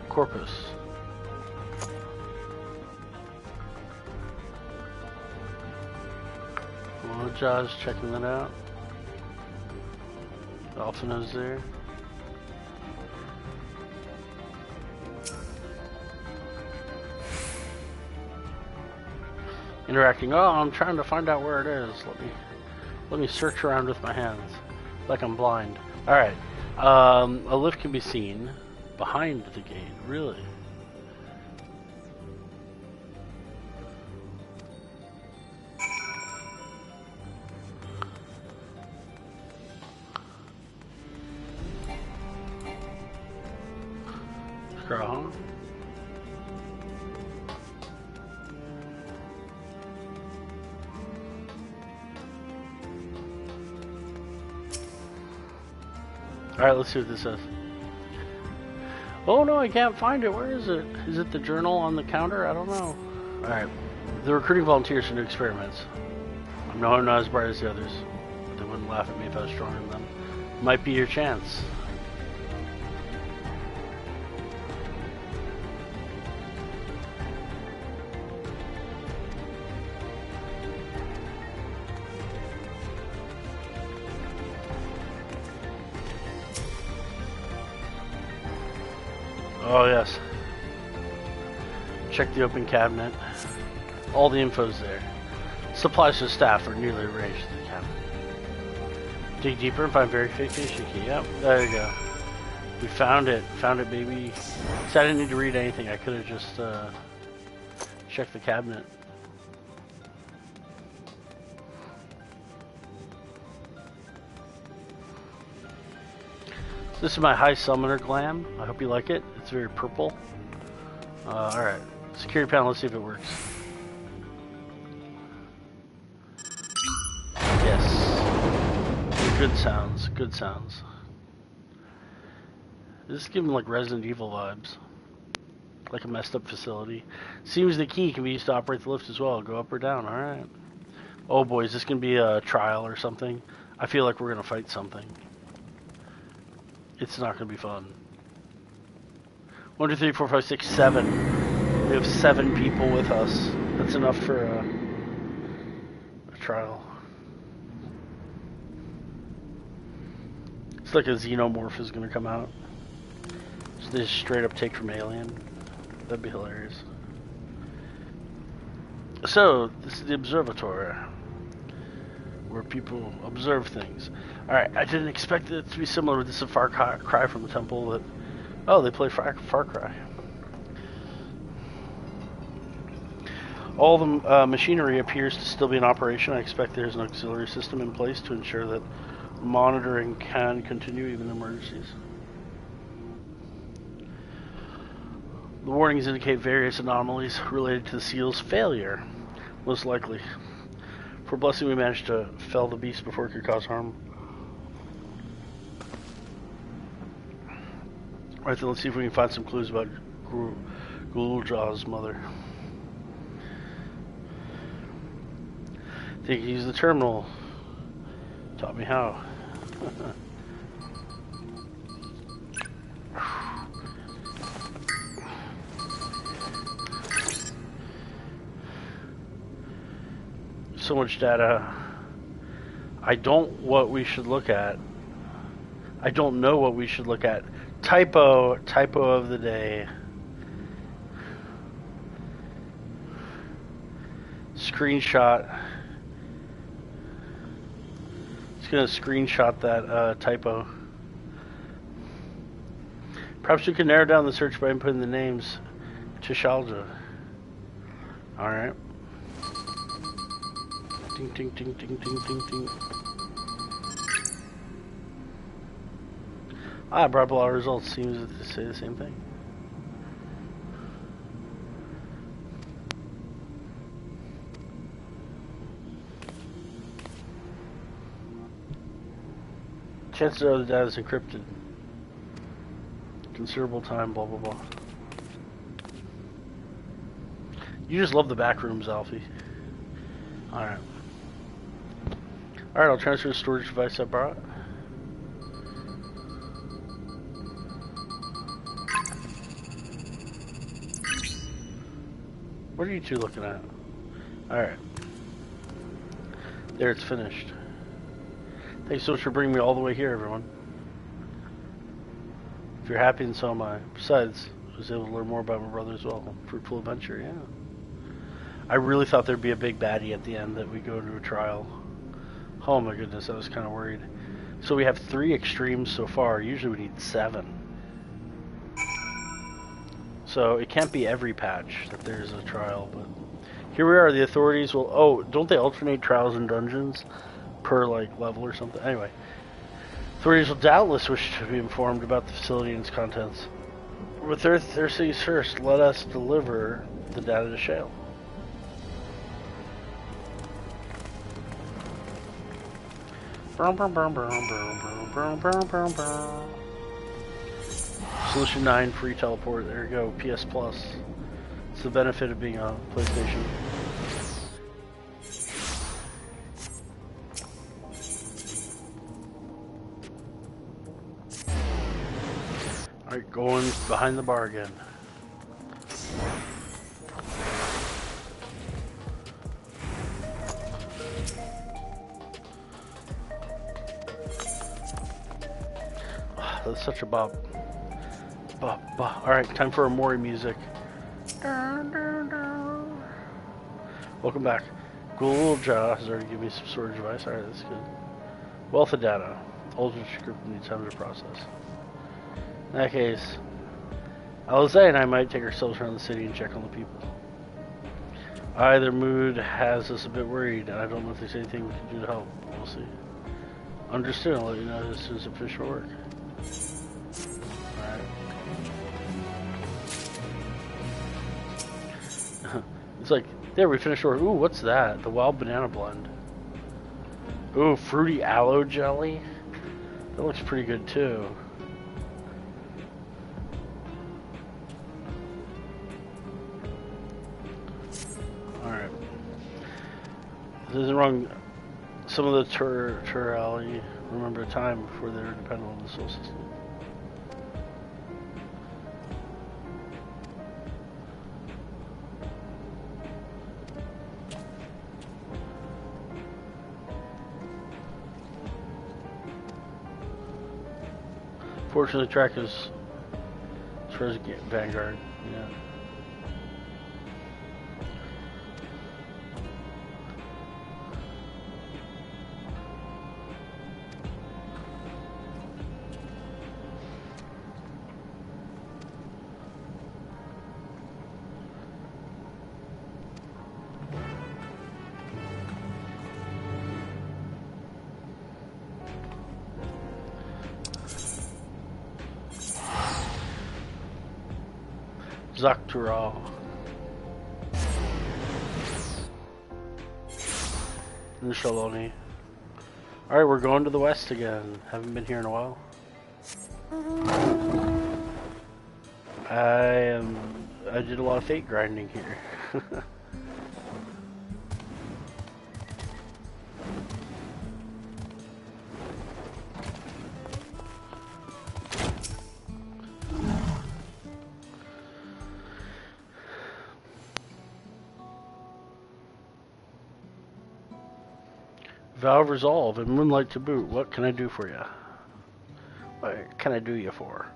Corpus. Well, Jaws checking that out. Dolphino's there. Interacting. Oh, I'm trying to find out where it is. Let me search around with my hands, like I'm blind. All right. A lift can be seen behind the gate. Really? Girl, huh? Alright, let's see what this says. Oh no, I can't find it. Where is it? Is it the journal on the counter? I don't know. Alright. The recruiting volunteers for new experiments. I'm not as bright as the others, but they wouldn't laugh at me if I was stronger than them. Might be your chance. Oh yes. Check the open cabinet. All the info's there. Supplies to staff are nearly arranged in the cabinet. Dig deeper and find verification key. Yep, there you go. We found it. Found it, baby. So I didn't need to read anything. I could have just checked the cabinet. This is my high summoner glam. I hope you like it. It's very purple. Alright. Security panel, let's see if it works. Yes. Good sounds. Good sounds. This is giving like Resident Evil vibes. Like a messed up facility. Seems the key can be used to operate the lift as well. Go up or down. Alright. Oh boy, is this going to be a trial or something? I feel like we're going to fight something. It's not going to be fun. 1, 2, 3, 4, 5, 6, 7. We have 7 people with us. That's enough for a trial. It's like a xenomorph is going to come out. So they just straight up take from Alien. That'd be hilarious. So, this is the observatory, where people observe things. Alright, I didn't expect it to be similar. This is a far cry from the temple that... Oh, they play Far Cry. All the machinery appears to still be in operation. I expect there's an auxiliary system in place to ensure that monitoring can continue even in emergencies. The warnings indicate various anomalies related to the seal's failure, most likely. For a blessing, we managed to fell the beast before it could cause harm. Alright, then let's see if we can find some clues about Gul'Jaw's mother. Think you use the terminal. Taught me how. So much data. I don't what we should look at. I don't know what we should look at. Typo of the day. Screenshot. Just gonna screenshot that typo. Perhaps you can narrow down the search by inputting the names. Tturohhetso. Alright. Ding, ding, ding, ding, ding, ding, ding. I brought up a lot of results. Seems to say the same thing. Chances are the data is encrypted. Considerable time, blah, blah, blah. You just love the back rooms, Alfie. Alright. Alright, I'll transfer the storage device I brought. What are you two looking at? Alright. There, it's finished. Thanks so much for bringing me all the way here, everyone. If you're happy, and so am I. Besides, I was able to learn more about my brother as well. Fruitful adventure, yeah. I really thought there'd be a big baddie at the end that we go to a trial. Oh my goodness, I was kind of worried. So we have 3 extremes so far. Usually we need 7. So it can't be every patch that there's a trial, but here we are. The authorities will... Oh, don't they alternate trials and dungeons per, like, level or something? Anyway. Authorities will doubtless wish to be informed about the facility and its contents. With their things first, let us deliver the data to Shale. Solution 9, free teleport. There you go, PS Plus. It's the benefit of being a PlayStation. Alright, going behind the bar again. Oh, that's such a bop. Bop, bop. Alright, time for Amori music. Welcome back. Gulja has already given me some storage device. Alright, that's good. Wealth of data. Ultra script needs time to process. In that case, Alize and I might take ourselves around the city and check on the people. Their mood has us a bit worried, and I don't know if there's anything we can do to help. We'll see. Understood. I'll let you know as soon as I finish my work. Alright. It's like, there, we finished work. Ooh, what's that? The wild banana blend. Ooh, fruity aloe jelly? That looks pretty good, too. Alright. This isn't wrong. Some of the Tturohhetso remember a time before they were dependent on the soul system. Fortunately, the track is as far as Vanguard, yeah. Tturohhetso. Shaloni. Alright, we're going to the west again. Haven't been here in a while. I did a lot of fate grinding here. Valve Resolve and Moonlight to boot. What can I do for you? What can I do you for?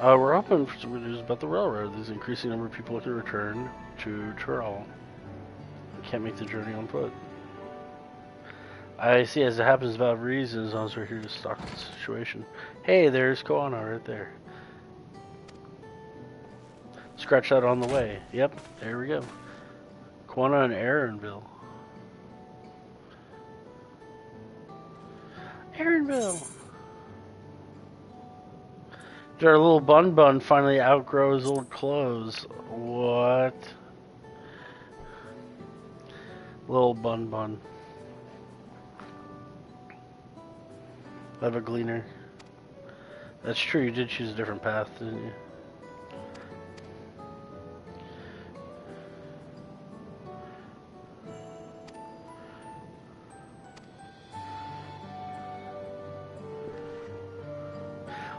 We're hoping for some good news about the railroad. There's an increasing number of people looking to return to Tturohhetso. Can't make the journey on foot. I see, as it happens, Valve reasons as long as we're here to stock the situation. Hey, there's Koana right there. Scratch that on the way. Yep, there we go. Koana and Aaronville. Aaronville! Did our little Bun finally outgrow his old clothes? What? Little Bun. I have a gleaner. That's true, you did choose a different path, didn't you?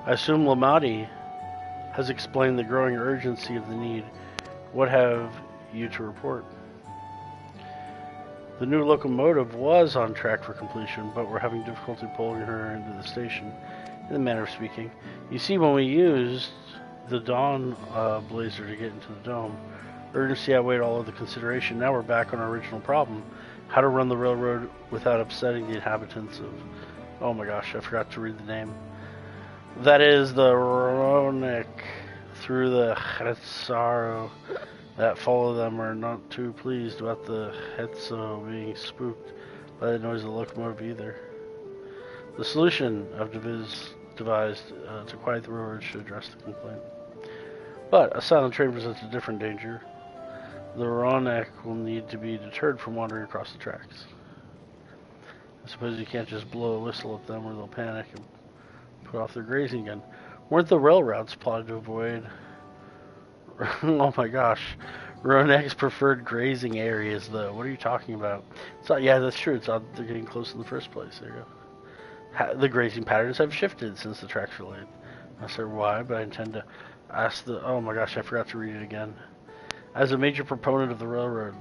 I assume Lamati has explained the growing urgency of the need. What have you to report. The new locomotive was on track for completion, but we're having difficulty pulling her into the station, in the manner of speaking. You see, when we used the Dawn Blazer to get into the dome, urgency outweighed all of the consideration. Now we're back on our original problem: how to run the railroad without upsetting the inhabitants of... Oh my gosh, I forgot to read the name. That is the Ronek through the Tturohhetso that follow them are not too pleased about the Tturohhetso being spooked by the noise of the locomotive either. The solution I've devised to quiet the railroad should address the complaint. But a silent train presents a different danger. The Ronek will need to be deterred from wandering across the tracks. I suppose you can't just blow a whistle at them or they'll panic and put off their grazing again. Weren't the rail routes plotted to avoid... Oh my gosh. Ronek's preferred grazing areas, though. What are you talking about? It's not, yeah, that's true. It's not they're getting close in the first place. There you go. The grazing patterns have shifted since the tracks were laid. Not sure why, but I intend to ask the... Oh my gosh, I forgot to read it again. As a major proponent of the railroad,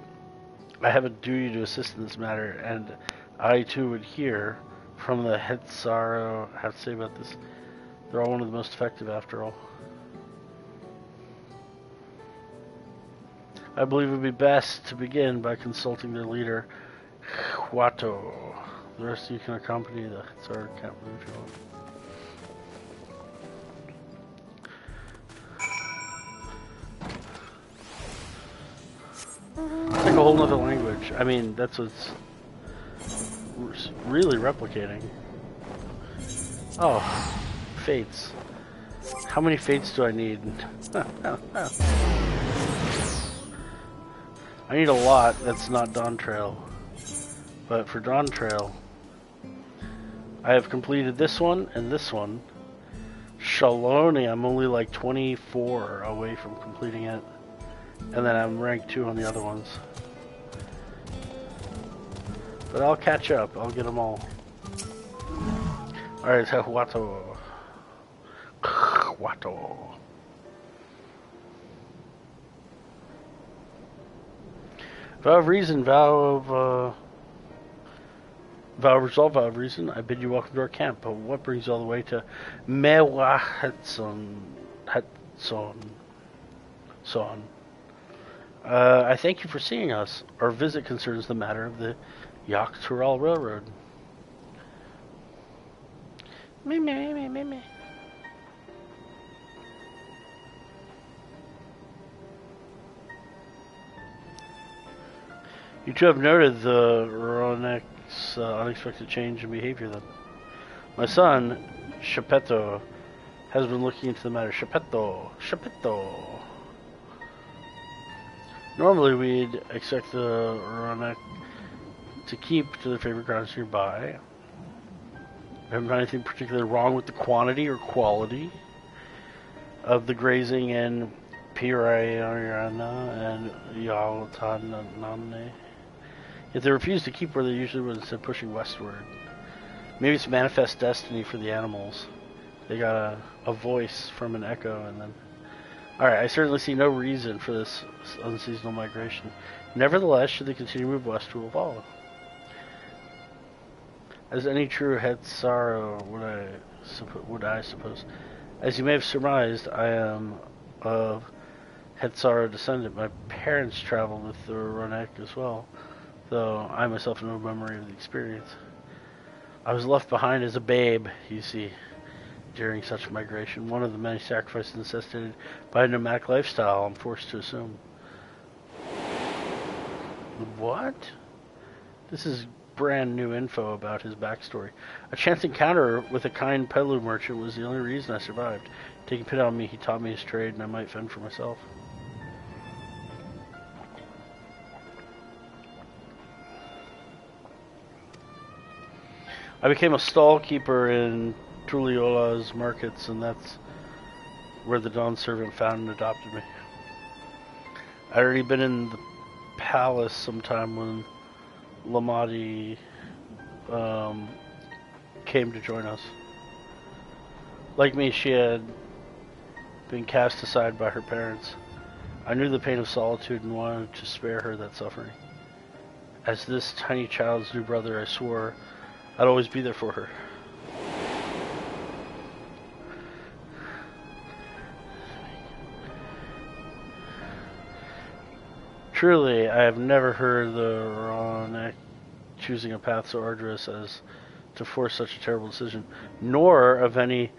I have a duty to assist in this matter, and I too would hear from the Tturohhetso have to say about this. They're all one of the most effective, after all. I believe it would be best to begin by consulting their leader, Tturohhetso. The rest of you can accompany the Tturohhetso camp if you want. It's like a whole nother language. I mean, that's what's really replicating. Oh, fates. How many fates do I need? I need a lot that's not Dawntrail. But for Dawntrail, I have completed this one and this one. Shaloni, I'm only like 24 away from completing it. And then I'm rank 2 on the other ones. But I'll catch up. I'll get them all. Alright, Tturohhetso. Tturohhetso. Vow of reason, vow of resolve, vow of reason, I bid you welcome to our camp. But what brings you all the way to Tturohhetso? I thank you for seeing us. Our visit concerns the matter of the Yak-Tural Railroad. Me. You two have noted the Ronek's unexpected change in behavior then. My son, Tturohhetso, has been looking into the matter. Tturohhetso. Normally we'd expect the Ronek to keep to their favorite grounds nearby. I haven't found anything particularly wrong with the quantity or quality of the grazing in Pirayana and Yaltanane. Yet they refuse to keep where they usually would, instead pushing westward. Maybe it's manifest destiny for the animals. They got a voice from an echo and then... Alright, I certainly see no reason for this unseasonal migration. Nevertheless, should they continue to move west, we will follow. As any true Tturohhetso would I suppose. As you may have surmised, I am of Tturohhetso descendant. My parents traveled with the Ronek as well, though I myself have no memory of the experience. I was left behind as a babe, you see, during such migration. One of the many sacrifices necessitated by a nomadic lifestyle, I'm forced to assume. What? This is brand new info about his backstory. A chance encounter with a kind Pelu merchant was the only reason I survived. Taking pity on me, he taught me his trade and I might fend for myself. I became a stall keeper in Tuliola's markets, and that's where the Dawn servant found and adopted me. I'd already been in the palace sometime when Lamadi came to join us. Like me, she had been cast aside by her parents. I knew the pain of solitude and wanted to spare her that suffering. As this tiny child's new brother, I swore I'd always be there for her. Truly, I have never heard the Rhonek choosing a path so arduous as to force such a terrible decision, nor of any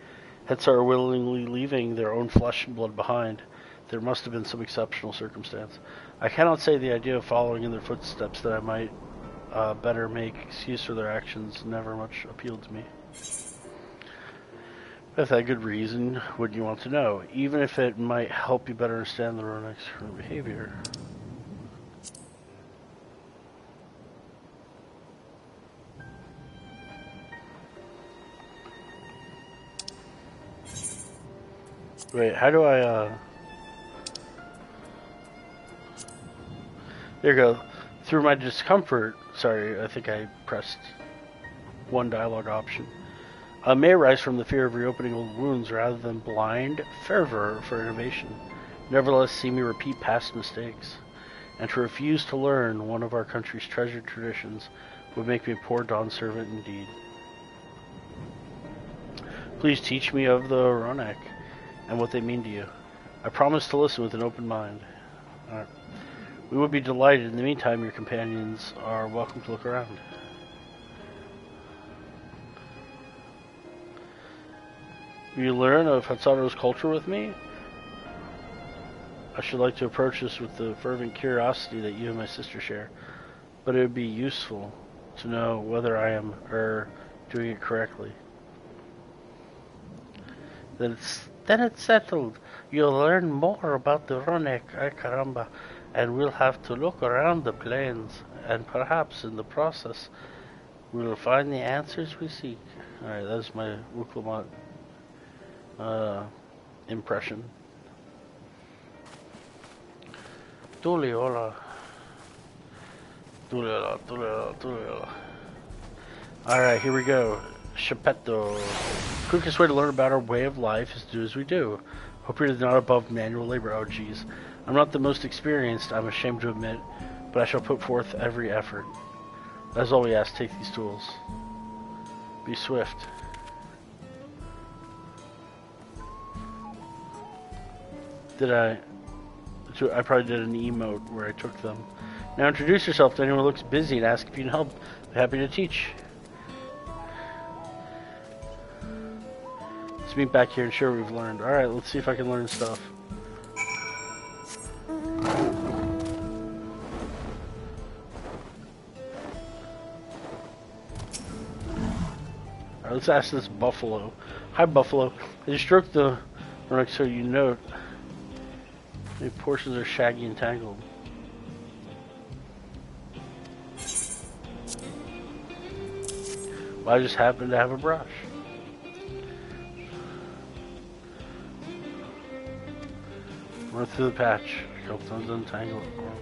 Hetsar willingly leaving their own flesh and blood behind. There must have been some exceptional circumstance. I cannot say the idea of following in their footsteps that I might better make excuse for their actions never much appealed to me. If that good reason, wouldn't you want to know, even if it might help you better understand the Ronek's current behavior? Wait, how do I, There you go. Through my discomfort, sorry, I think I pressed one dialogue option. May arise from the fear of reopening old wounds rather than blind fervor for innovation. Nevertheless, see me repeat past mistakes. And to refuse to learn one of our country's treasured traditions would make me a poor Dawn servant indeed. Please teach me of the Rhonek and what they mean to you. I promise to listen with an open mind. Alright. We would be delighted. In the meantime, your companions are welcome to look around. Will you learn of Hatsaro's culture with me? I should like to approach this with the fervent curiosity that you and my sister share, but it would be useful to know whether I am doing it correctly. Then it's settled. You'll learn more about the Rhonek, ay caramba, and we'll have to look around the plains, and perhaps in the process we'll find the answers we seek. Alright, that's my Wuklamot impression. Tuliola. Alright, here we go. Shepetto. Quickest way to learn about our way of life is to do as we do. Hope you're not above manual labor. Oh, geez. I'm not the most experienced, I'm ashamed to admit, but I shall put forth every effort. That's all we ask. Take these tools. Be swift. I probably did an emote where I took them. Now introduce yourself to anyone who looks busy and ask if you can help. I'm happy to teach. Let's meet back here and share what we've learned. Alright, let's see if I can learn stuff. Alright, let's ask this buffalo. Hi, buffalo. As you stroke the Rhonek, so you note the portions are shaggy and tangled. Well, I just happen to have a brush. Run through the patch. Help them untangle it for them.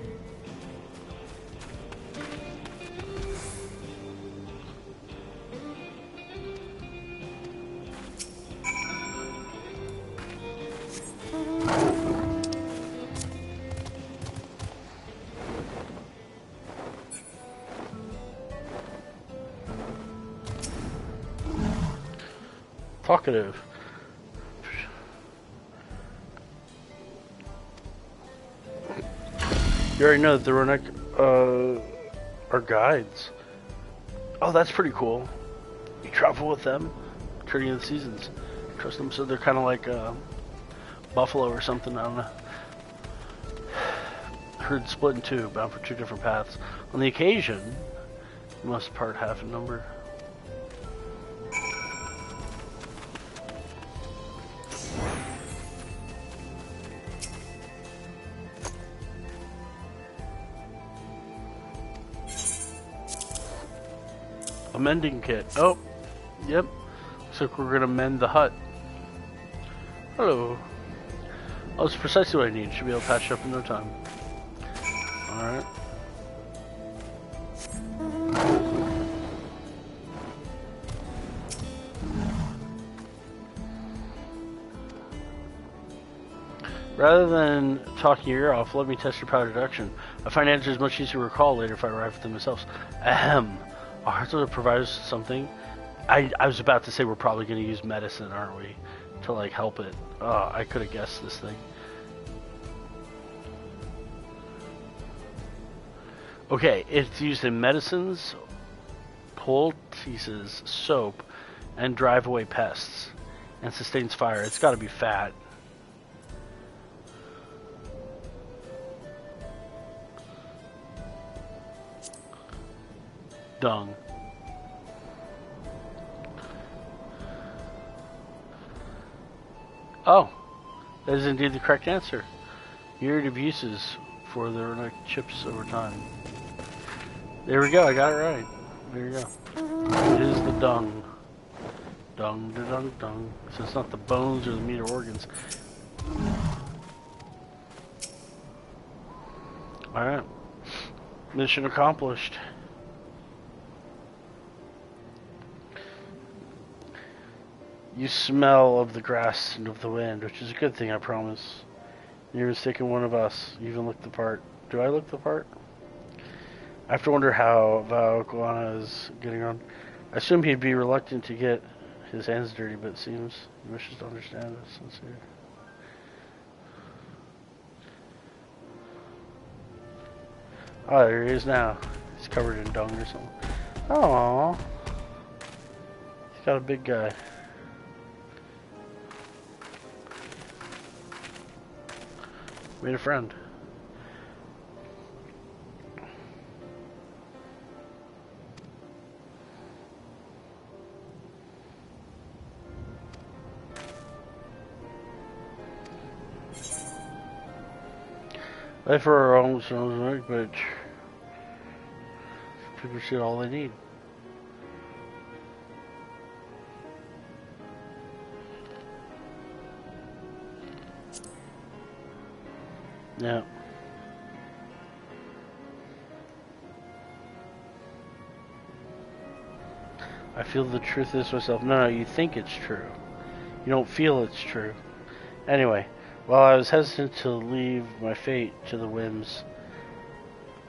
Talkative. You already know that the Rhonek are guides. Oh, that's pretty cool. You travel with them, turning of the seasons. Trust them, so they're kind of like buffalo or something. I don't know. Herd split in two, bound for two different paths. On the occasion, you must part half in number. Mending kit. Oh, yep. Looks like we're gonna mend the hut. Hello. Oh, it's precisely what I need. Should be able to patch up in no time. Alright. Rather than talking your ear off, let me test your power deduction. I find answers much easier to recall later if I arrive at them myself. Ahem. Our hearts will provide us something. I was about to say we're probably going to use medicine, aren't we? To, like, help it. Oh, I could have guessed this thing. Okay, it's used in medicines, poultices, soap, and drive away pests. And sustains fire. It's got to be fat. Dung. Oh, that is indeed the correct answer. Myriad of uses for the runic chips over time. There we go, I got it right. There you go. It is the dung. Dung, da dung, dung. So it's not the bones or the meat or organs. Alright. Mission accomplished. You smell of the grass and of the wind, which is a good thing, I promise. You're mistaken one of us. You even look the part. Do I look the part? I have to wonder how Valguana is getting on. I assume he'd be reluctant to get his hands dirty, but it seems he wishes to understand us sincere. Oh, there he is now. He's covered in dung or something. Aww. He's got a big guy. Made a friend. Life for our own sounds right, but people see all they need. Yeah. I feel the truth is myself. No, you think it's true. You don't feel it's true. Anyway, while I was hesitant to leave my fate to the whims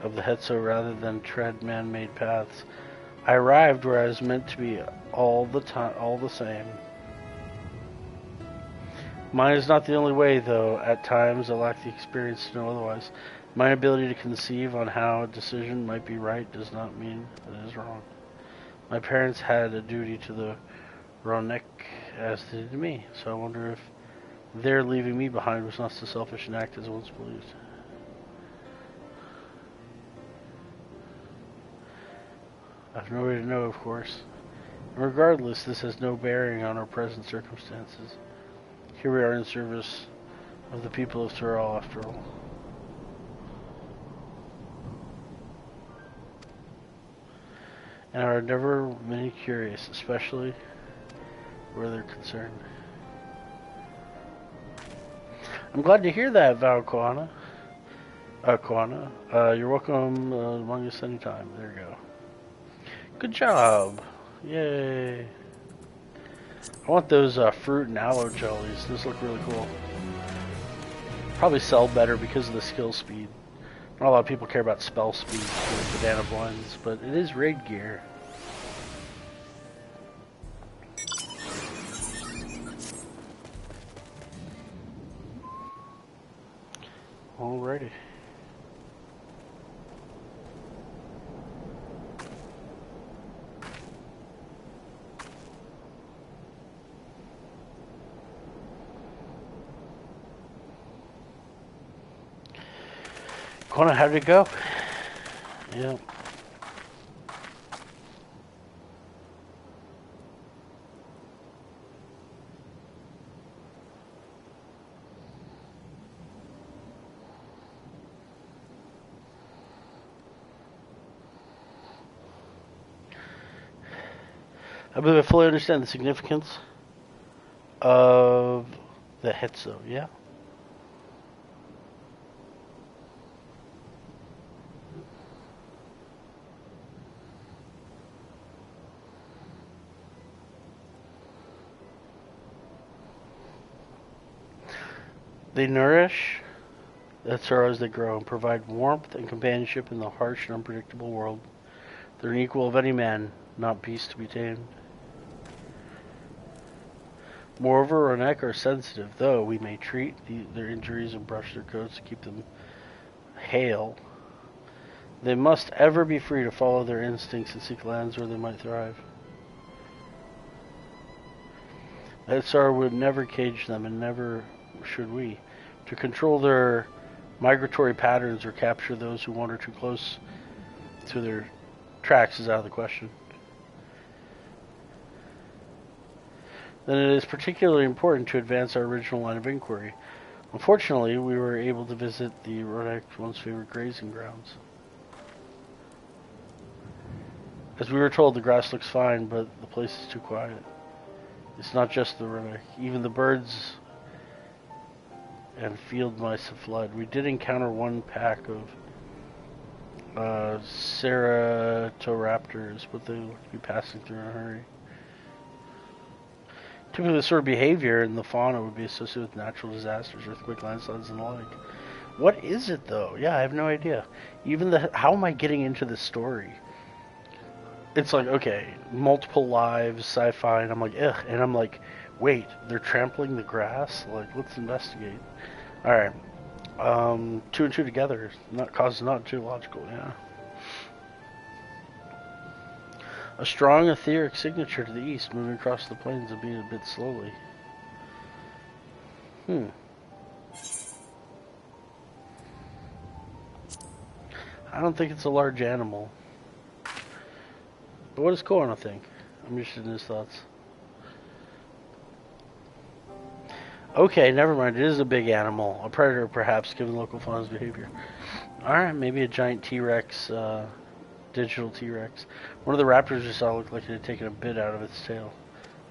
of the Tturohhetso rather than tread man-made paths, I arrived where I was meant to be all the same. Mine is not the only way, though. At times, I lack the experience to know otherwise. My ability to conceive on how a decision might be right does not mean that it is wrong. My parents had a duty to the Ronick as they did to me, so I wonder if their leaving me behind was not so selfish an act as once believed. I have no way to know, of course. Regardless, this has no bearing on our present circumstances. Here we are in service of the people of Tturohhetso, after all. And are never many curious, especially where they're concerned. I'm glad to hear that, Valguana. Quana. You're welcome among us anytime. There you go. Good job. Yay. I want those fruit and aloe jellies. Those look really cool. Probably sell better because of the skill speed. Not a lot of people care about spell speed for the banana blends, but it is raid gear. Alrighty. Connor, how did it go? Yeah. I believe I fully understand the significance of the Tturohhetso, yeah? They nourish the Tturohhetso as they grow and provide warmth and companionship in the harsh and unpredictable world. They're an equal of any man, not beast to be tamed. Moreover, Ronek are sensitive, though we may treat their injuries and brush their coats to keep them hale. They must ever be free to follow their instincts and seek lands where they might thrive. Tsar would never cage them, and never should we. To control their migratory patterns or capture those who wander too close to their tracks is out of the question. Then it is particularly important to advance our original line of inquiry. Unfortunately, we were able to visit the Ronek's once favorite grazing grounds. As we were told, the grass looks fine, but the place is too quiet. It's not just the Ronek. Even the birds and field mice have fled. We did encounter one pack of Tturohhetso, but they look to be passing through in a hurry. Typically, this sort of behavior in the fauna would be associated with natural disasters, earthquake, landslides, and the like. What is it, though? Yeah, I have no idea. Even how am I getting into this story? It's like, okay, multiple lives, sci-fi, and I'm like, ugh. And I'm like, wait, they're trampling the grass? Like, let's investigate. Alright. 2 and 2 together. Causes not too logical, yeah. A strong etheric signature to the east, moving across the plains and being a bit slowly. I don't think it's a large animal. But what does Koano think? I'm interested in his thoughts. Okay, never mind. It is a big animal. A predator, perhaps, given local fauna's behavior. Alright, maybe a giant T-Rex, digital T-Rex. One of the raptors we saw looked like it had taken a bit out of its tail.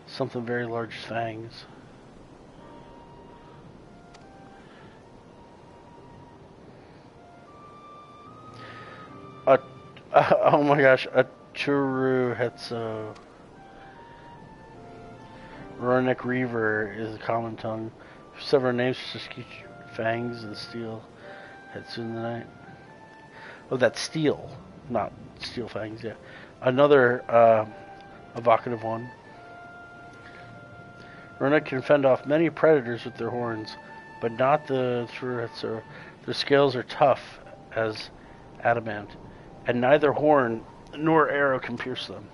Something very large as fangs. Oh my gosh, a Tturohhetso. Ronek Reaver is a common tongue. Several names for fangs and steel. Hetsu in the night. Oh, that's steel. Not steel fangs, yeah. Another evocative one. Ronek can fend off many predators with their horns, but not the Tturohhetso. Their scales are tough as adamant, and neither horn nor arrow can pierce them.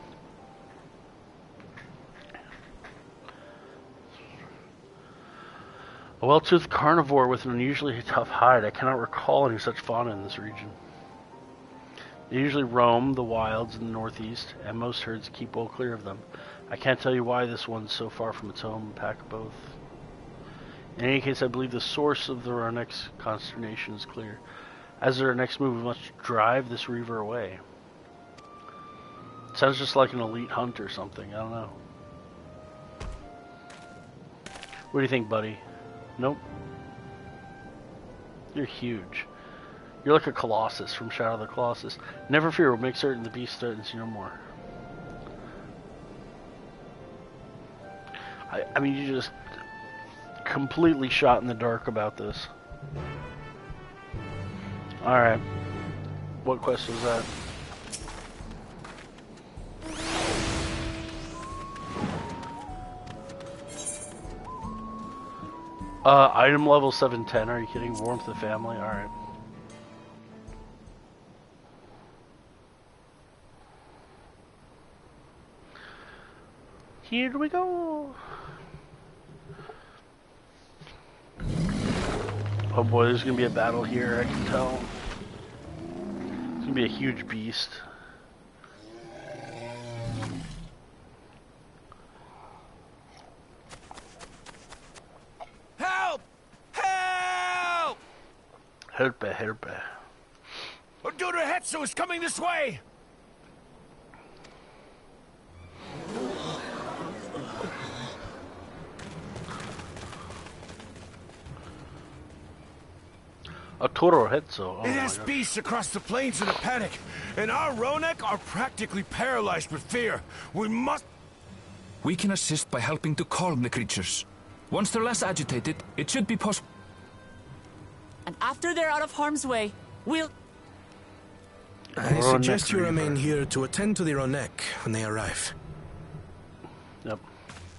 A well-toothed carnivore with an unusually tough hide. I cannot recall any such fauna in this region. They usually roam the wilds in the northeast, and most herds keep well clear of them. I can't tell you why this one's so far from its home, pack of both. In any case, I believe the source of the Ronek's consternation is clear. As their next move, we must drive this reaver away. It sounds just like an elite hunt or something, I don't know. What do you think, buddy? Nope. You're huge. You're like a Colossus from Shadow of the Colossus. Never fear, we'll make certain the beast threatens you no more. I mean, you just completely shot in the dark about this. Alright. What quest was that? Item level 710, are you kidding? Warmth of family, alright. Here we go! Oh boy, there's gonna be a battle here, I can tell. It's gonna be a huge beast. Help! Help! Help. Tturohhetso is coming this way! A Tturohhetso. Oh it has beasts across the plains in a panic, and our Ronek are practically paralyzed with fear. We can assist by helping to calm the creatures. Once they're less agitated, it should be possible. And after they're out of harm's way, we'll... I suggest you remain here to attend to the Ronek when they arrive. Yep.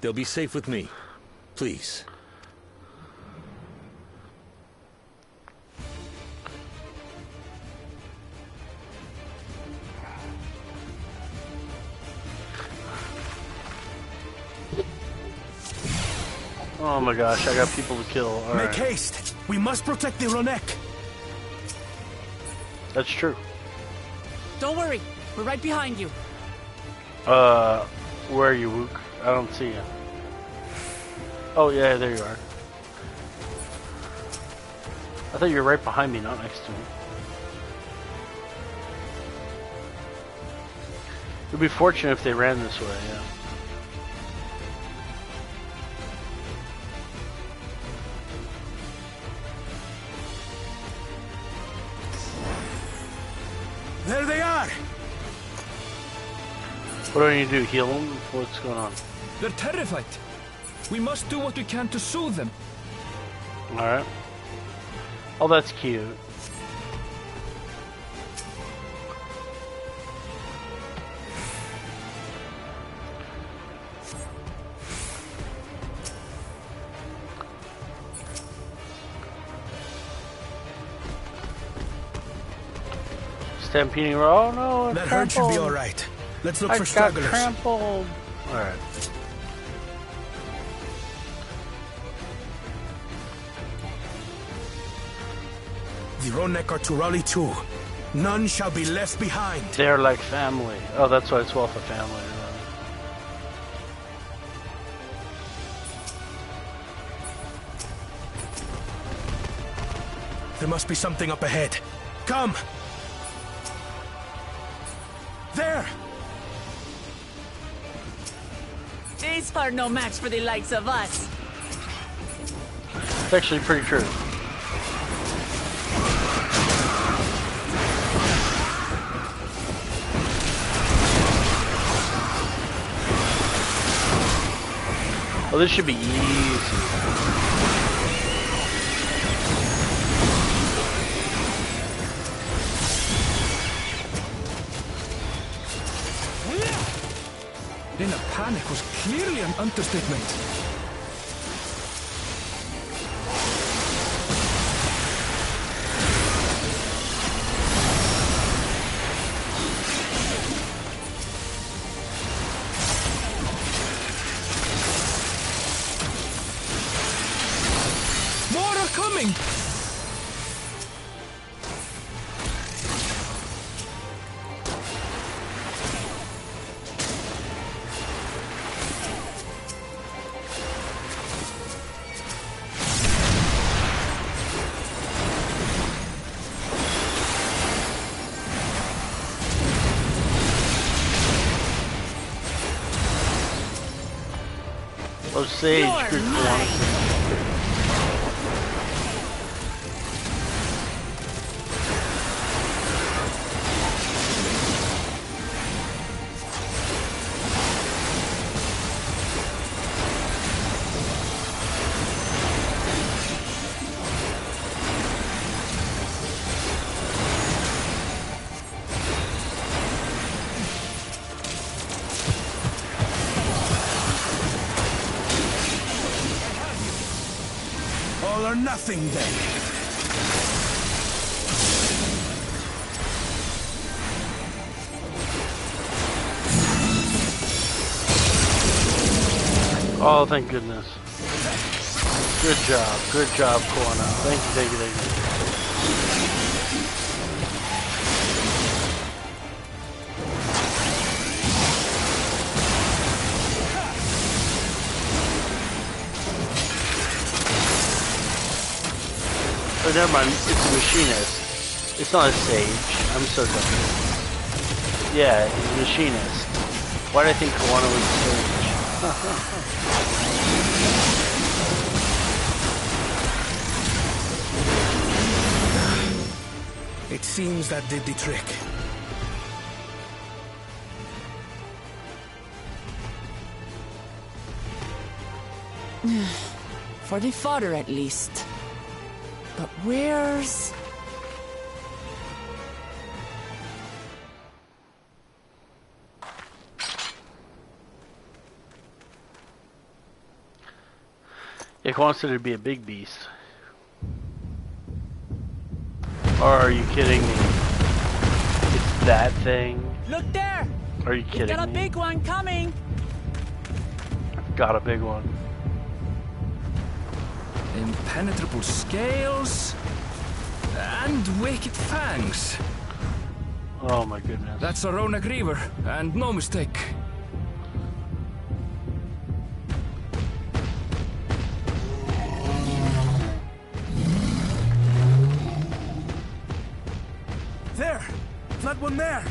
They'll be safe with me. Please. Oh my gosh, I got people to kill. All Make right. haste. We must protect the Ronek. That's true. Don't worry, we're right behind you. Where are you, Wook? I don't see you. Oh yeah, there you are. I thought you were right behind me, not next to me. It'd be fortunate if they ran this way, yeah. There they are. What do I need to do? Heal them? What's going on? They're terrified. We must do what we can to soothe them. Alright. Oh, that's cute. Stampeding. Oh no! That herd should be all right. Let's look I for got stragglers. trampled. All right. The Ronek are Tturohhetso too. None shall be left behind. They're like family. Oh, that's why it's Wealth of Family. There must be something up ahead. Come! There! These are no match for the likes of us. It's actually pretty true. Oh, this should be easy. In a panic was clearly an understatement. More are coming! Oh, Sage. You're Good mine. one. All or nothing then. Oh, thank goodness. Good job, Corona. Thank you, thank you, thank you. Oh, never mind. It's a machinist. It's not a sage. I'm so dumb. Yeah, it's a machinist. Why did I think Kawana was a sage? It seems that did the trick. For the fodder, at least. But where's... It wants it to be a big beast. Or are you kidding me? It's that thing? Look there! Are you kidding me? Got a big one coming! Got a big one. Impenetrable scales and wicked fangs. Oh my goodness. That's a Ronak Reaver, and no mistake. There! That one there!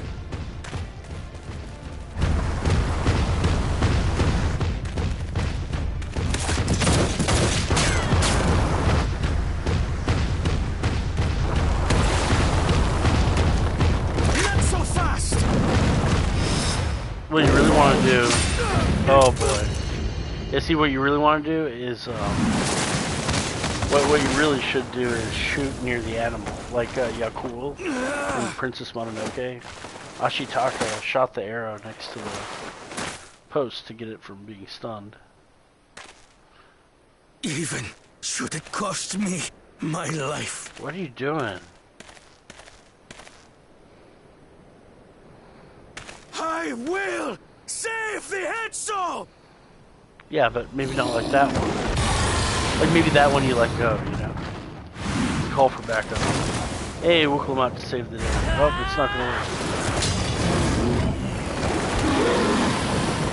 Not so fast! What you really want to do... Oh boy. Yeah, see, what you really want to do is... What you really should do is shoot near the animal. Like Yakul in Princess Mononoke. Ashitaka shot the arrow next to the post to get it from being stunned. Even should it cost me my life. What are you doing? I will save the Hetso! Yeah, but maybe not like that one. Like maybe that one you let go, you know? Call for backup. Hey, we'll come out to save the day. Oh, it's not gonna work.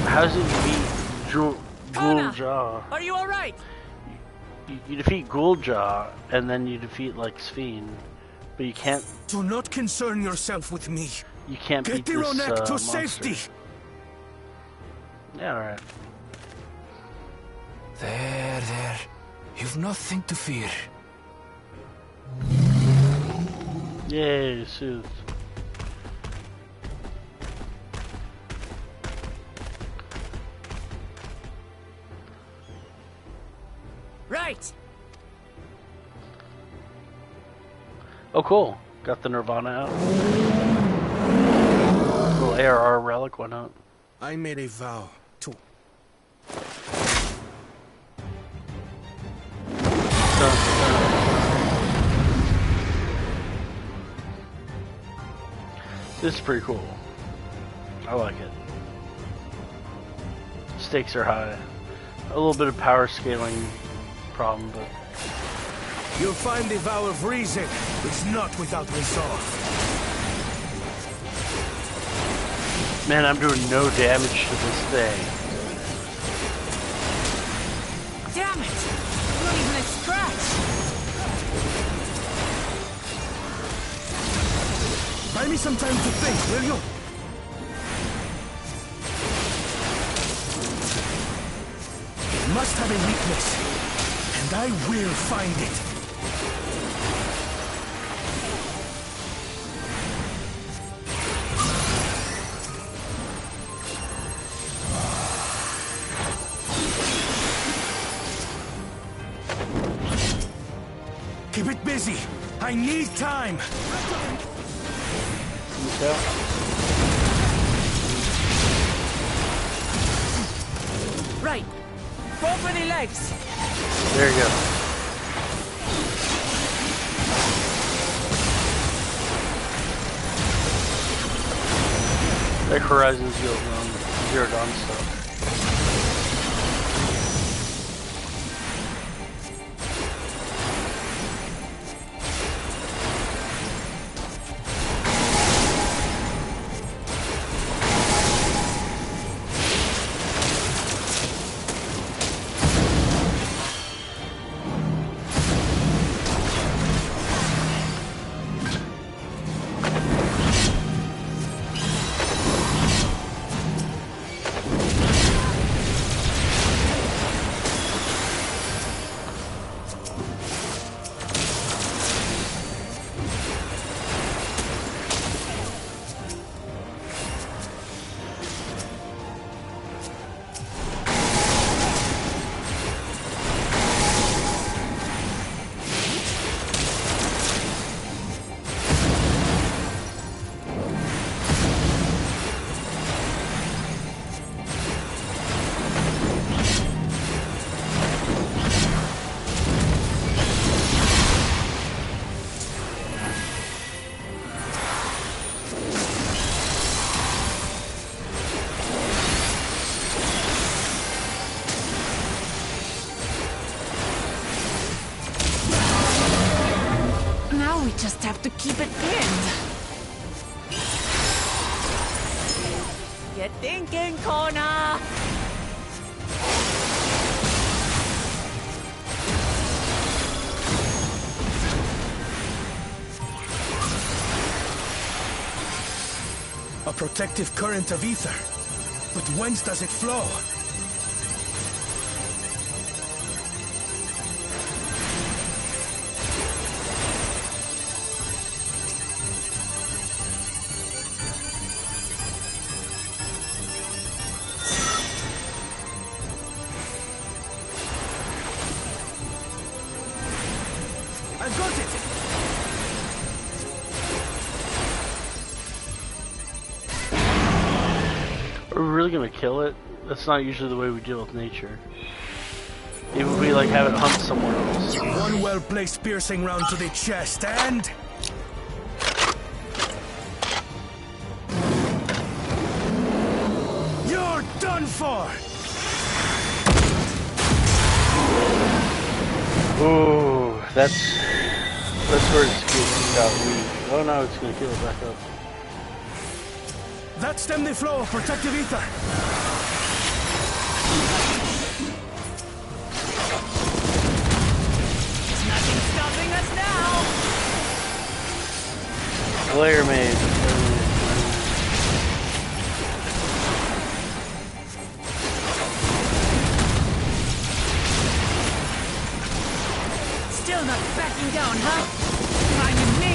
How does it beat Ghouljaw? Are you alright? You defeat Ghouljaw, and then you defeat, like, Sphene. But you can't... Do not concern yourself with me. You can't Get beat this Tturohhetso to monster. safety. Yeah, alright. There. You've nothing to fear. Yay, soothed. Right! Oh, cool. Got the Nirvana out. Little ARR relic went out. I made a vow to... This is pretty cool. I like it. Stakes are high. A little bit of power scaling problem, but... You'll find the vow of reason is not without resolve. Man, I'm doing no damage to this thing. Damn it! Not even a scratch! Buy me some time to think, will you? It must have a weakness, and I will find it. Keep it busy. I need time. Okay. Right. Go for the legs. There you go. Like Horizon Zero Dawn stuff. to keep it pinned. You thinking, Kona? A protective current of ether. But whence does it flow? I've got it! Are we really gonna kill it? That's not usually the way we deal with nature. It would be like have it hunt somewhere else. One well-placed piercing round to the chest, and... You're done for! Ooh, that's where it's getting got weak. Oh no, it's gonna kill it back up. That stemmed the flow of protective ether. Nothing stopping us now. Glare maze. Still not backing down, huh? Fine with me.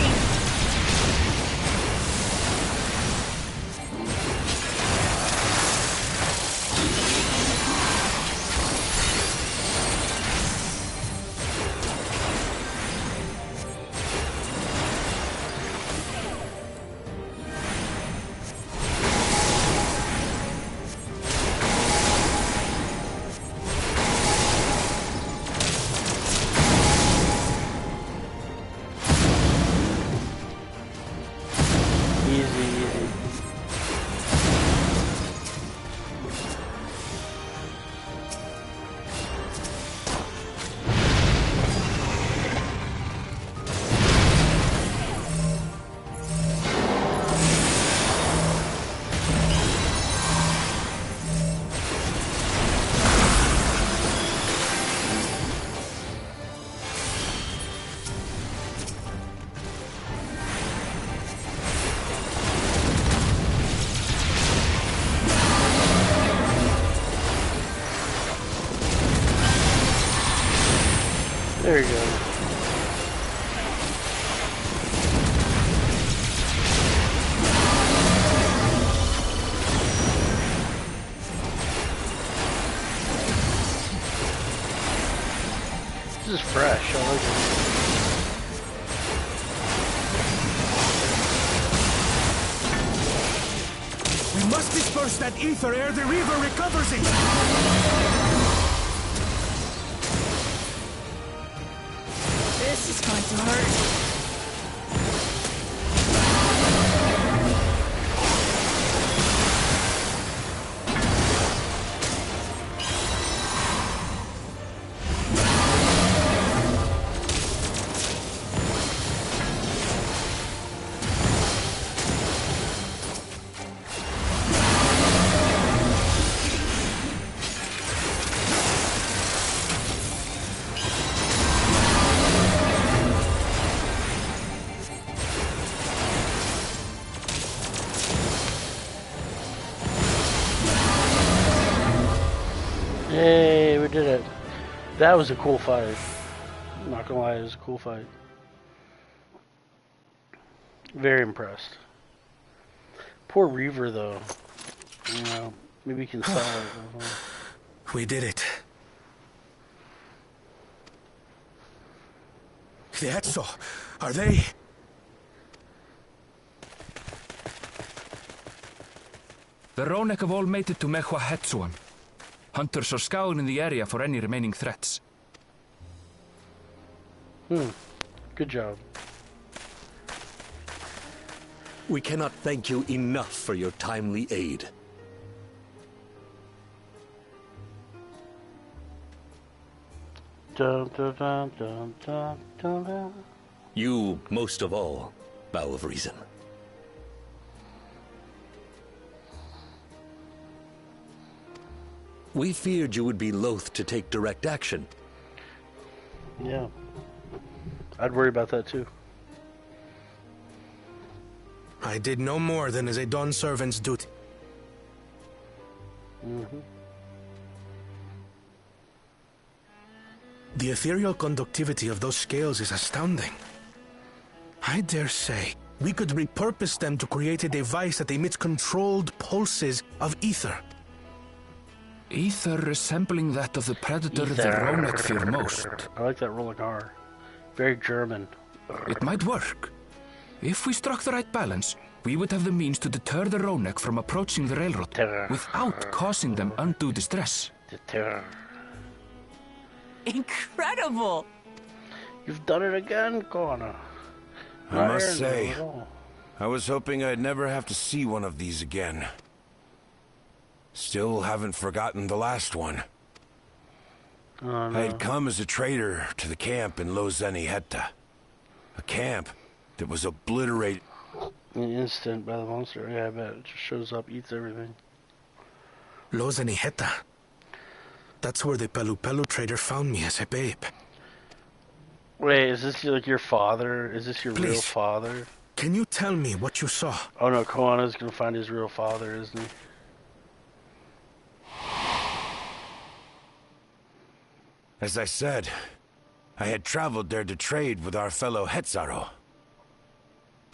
There you go. This is fresh. I like it. We must disperse that ether ere the river recovers it! This is going to hurt. Yay, we did it. That was a cool fight. I'm not gonna lie, it was a cool fight. Very impressed. Poor Reaver though. You know, maybe he can sell it. We did it. Tturohhetso, are they? The Ronek have all made it to Tturohhetso. Hunters are scouring the area for any remaining threats. Good job. We cannot thank you enough for your timely aid. Dun, dun, dun, dun, dun, dun, dun. You, most of all, Bow of Reason. We feared you would be loath to take direct action. Yeah. I'd worry about that too. I did no more than is a Dawn servant's duty. The ethereal conductivity of those scales is astounding. I dare say we could repurpose them to create a device that emits controlled pulses of ether. Ether resembling that of the predator the Ronek fear most. I like that rolling R. Very German. It might work. If we struck the right balance, we would have the means to deter the Ronek from approaching the railroad without causing them undue distress. Deter. Incredible! You've done it again, Connor. I must say, I was hoping I'd never have to see one of these again. Still haven't forgotten the last one. Oh, no. I had come as a trader to the camp in Tturohhetso. A camp that was obliterated. An instant by the monster. Yeah, I bet. It just shows up, eats everything. Tturohhetso. That's where the Pelu trader found me as a babe. Wait, is this like your father? Is this your real Please. father? Can you tell me what you saw? Oh no, Koana's gonna find his real father, isn't he? As I said, I had traveled there to trade with our fellow Hetzaro.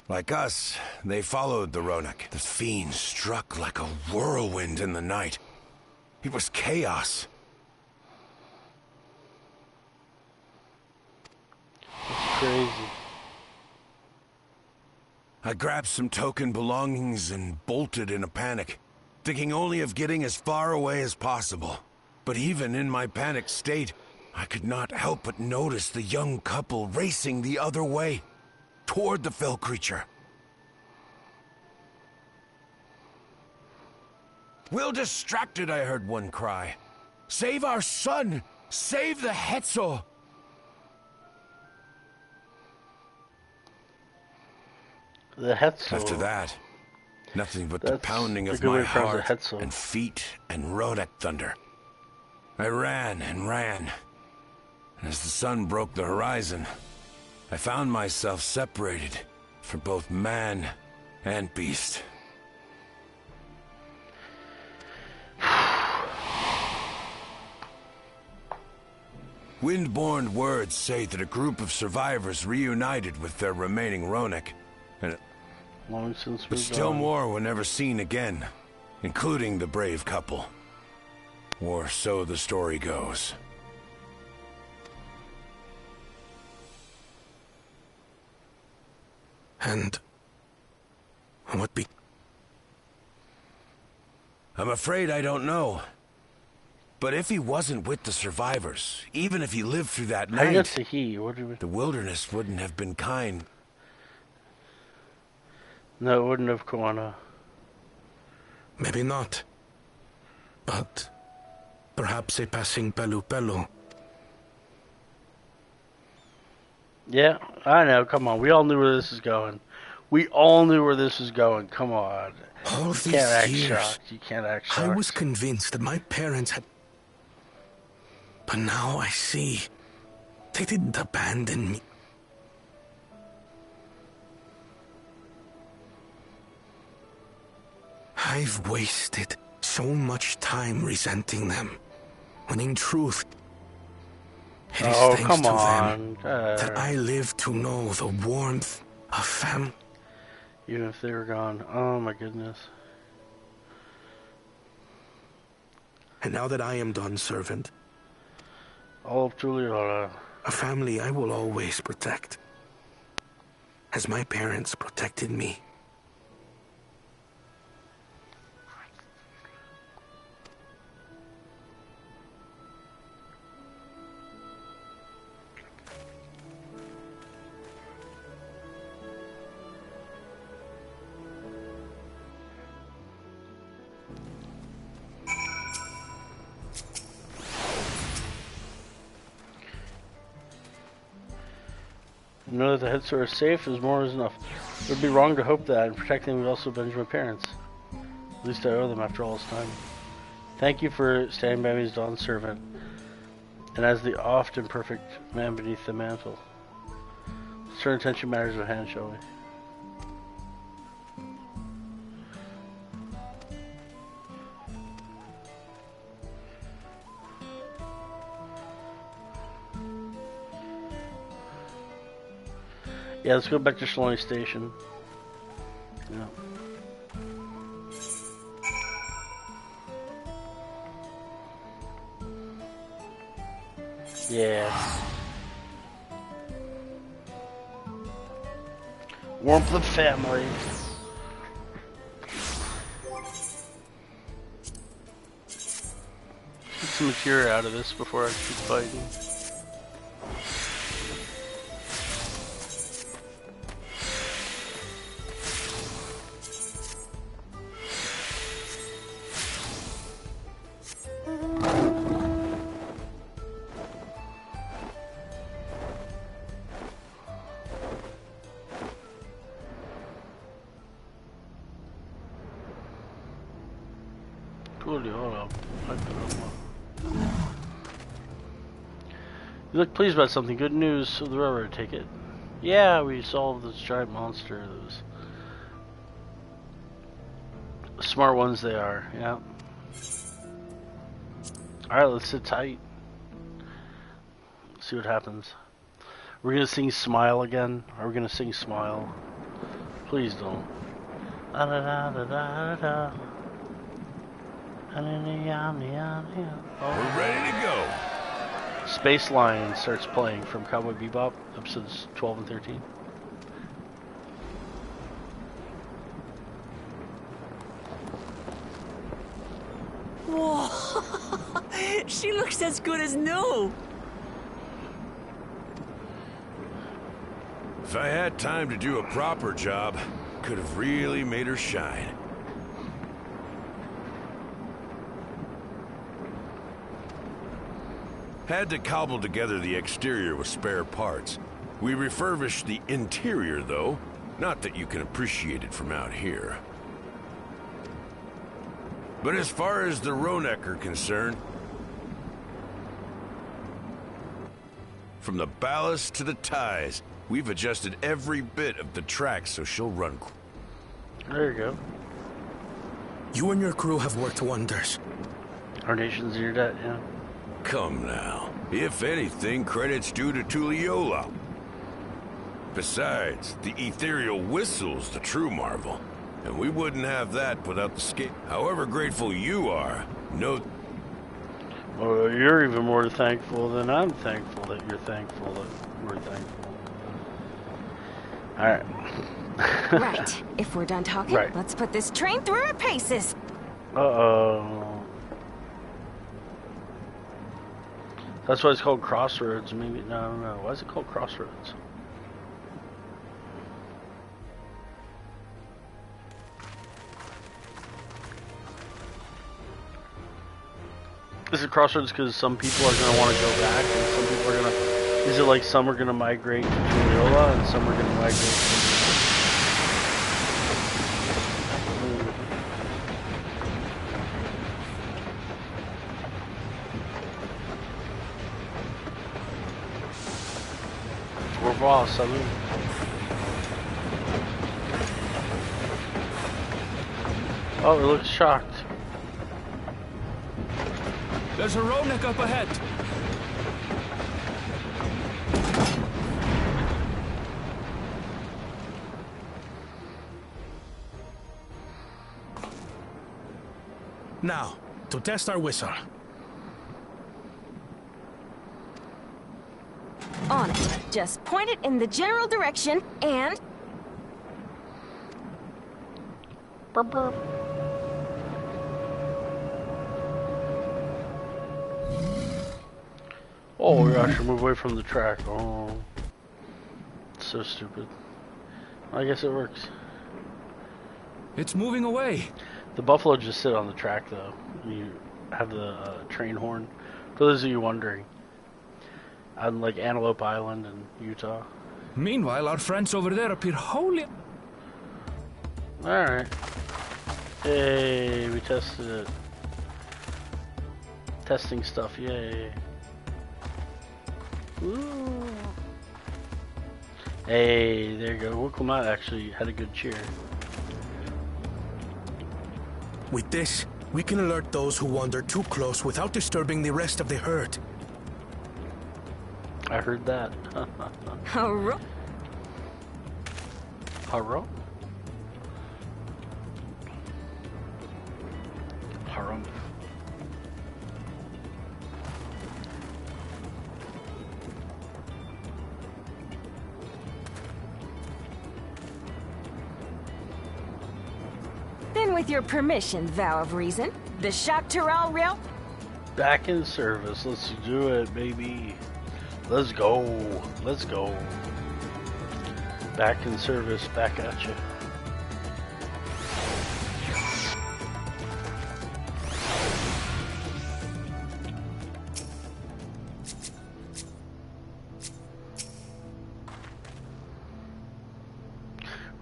Like us, they followed the Ronek. The fiend struck like a whirlwind in the night. It was chaos. That's crazy. I grabbed some token belongings and bolted in a panic, thinking only of getting as far away as possible. But even in my panicked state, I could not help but notice the young couple racing the other way, toward the fell creature. Well distracted, I heard one cry. Save our son! Save the Hetso! The Hetso. After that, nothing but the That's pounding a of good way my to pronounce it, heart Hetso. and feet and Ronek thunder. I ran and ran. And as the sun broke the horizon, I found myself separated from both man and beast. Windborne words say that a group of survivors reunited with their remaining Ronek, and Long since but we've still gone. more were never seen again, including the brave couple. Or so the story goes. And what be... I'm afraid I don't know. But if he wasn't with the survivors, even if he lived through that I guess night, a he. What do we... the wilderness wouldn't have been kind. No, it wouldn't have Koana. Maybe not. But perhaps a passing Pelu. Yeah, I know. Come on. We all knew where this is going. We all knew where this was going. Come on. All You these can't act years, shocked. You can't act shocked. I was convinced that my parents had... But now I see. They didn't abandon me. I've wasted so much time resenting them, when in truth, it is Oh, thanks come to on. them that I live to know the warmth of family. Even if they were gone. Oh, my goodness. And now that I am Dawn's servant, All of Tturohhetso. a family I will always protect, as my parents protected me. Know that the head store is safe is more is enough. It would be wrong to hope that, and protecting them would also avenge my parents. At least I owe them after all this time. Thank you for standing by me as Dawn's servant, and as the oft imperfect man beneath the mantle. Certain attention matters at hand, shall we? Yeah, let's go back to Shaloni Station. Yeah. Yeah. Warmth of family. Get some material out of this before I keep fighting. You look pleased about something. Good news. So the railroad, take it. Yeah, we solved this giant monster. Those smart ones they are. Yeah. Alright, let's sit tight. See what happens. We're gonna sing Smile again. Are we gonna sing Smile? Please don't. Da da da da da da. We're ready to go. Space Line starts playing from Cowboy Bebop, episodes 12 and 13. Whoa! She looks as good as new. If I had time to do a proper job, could have really made her shine. Had to cobble together the exterior with spare parts. We refurbished the interior, though. Not that you can appreciate it from out here. But as far as the Ronek are concerned, from the ballast to the ties, we've adjusted every bit of the track so she'll run. There you go. You and your crew have worked wonders. Our nation's in your debt, yeah. Come now. If anything, credit's due to Tturohhetso. Besides, the ethereal whistle's the true marvel. And we wouldn't have that without the skate. However grateful you are, no... Well, you're even more thankful than I'm thankful that you're thankful that we're thankful. Alright. Right. If we're done talking, right. Let's put this train through our paces. Uh-oh. That's why it's called Crossroads, maybe. No, I don't know. Why is it called Crossroads? Is it Crossroads because some people are going to want to go back and some people are going to... Is it like some are going to migrate to Tturohhetso and some are going to migrate to... Salud. Oh, it looks shocked. There's a Ronek up ahead. Now, to test our whistle. On it. Just point it in the general direction and... Burp, burp. Oh, we actually move away from the track. Oh, so stupid. I guess it works. It's moving away. The buffalo just sit on the track, though. You have the train horn. For those of you wondering, on like Antelope Island in Utah. Meanwhile, our friends over there appear wholly... Alright. Hey, we tested it. Testing stuff, yay. Ooh. Hey, there you go. Wukulmat actually had a good cheer. With this, we can alert those who wander too close without disturbing the rest of the herd. I heard that. Hurrah. Harum? Harum. Then with your permission, Vow of Reason, the shock Tturohhetso... Back in service. Let's do it, baby. Let's go. Let's go. Back in service. Back at you.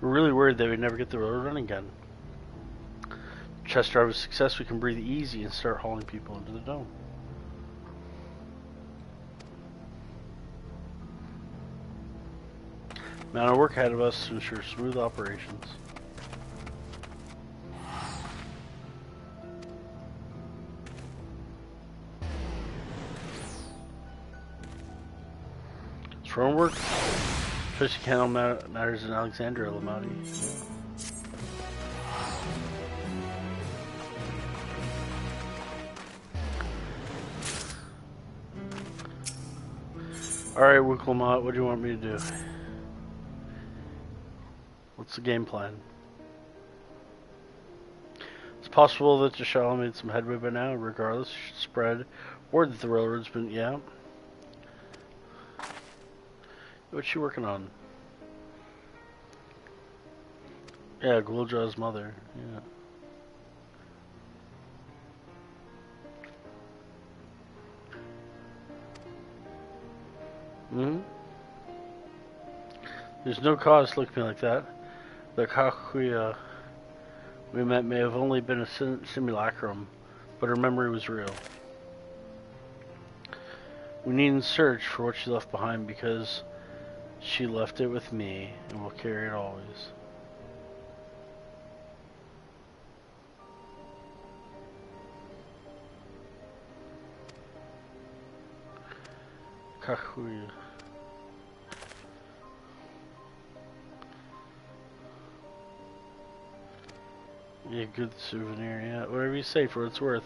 We're really worried that we'd never get the road running again. Chest drive with success, we can breathe easy and start hauling people into the dome. Amount of work ahead of us to ensure smooth operations. Throne work, especially candle matters in Alexandria, Lamati. Alright, Wukulmat, what do you want me to do? What's the game plan? It's possible that Jashala made some headway by now. Regardless, you should spread word that the railroad's been... Yeah. What's she working on? Yeah, Gulja's mother. Yeah. Hmm? There's no cause to look at me like that. The Kakuya we met may have only been a simulacrum, but her memory was real. We needn't search for what she left behind because she left it with me and will carry it always. Kakuya. Yeah, good souvenir, yeah. Whatever you say for what it's worth.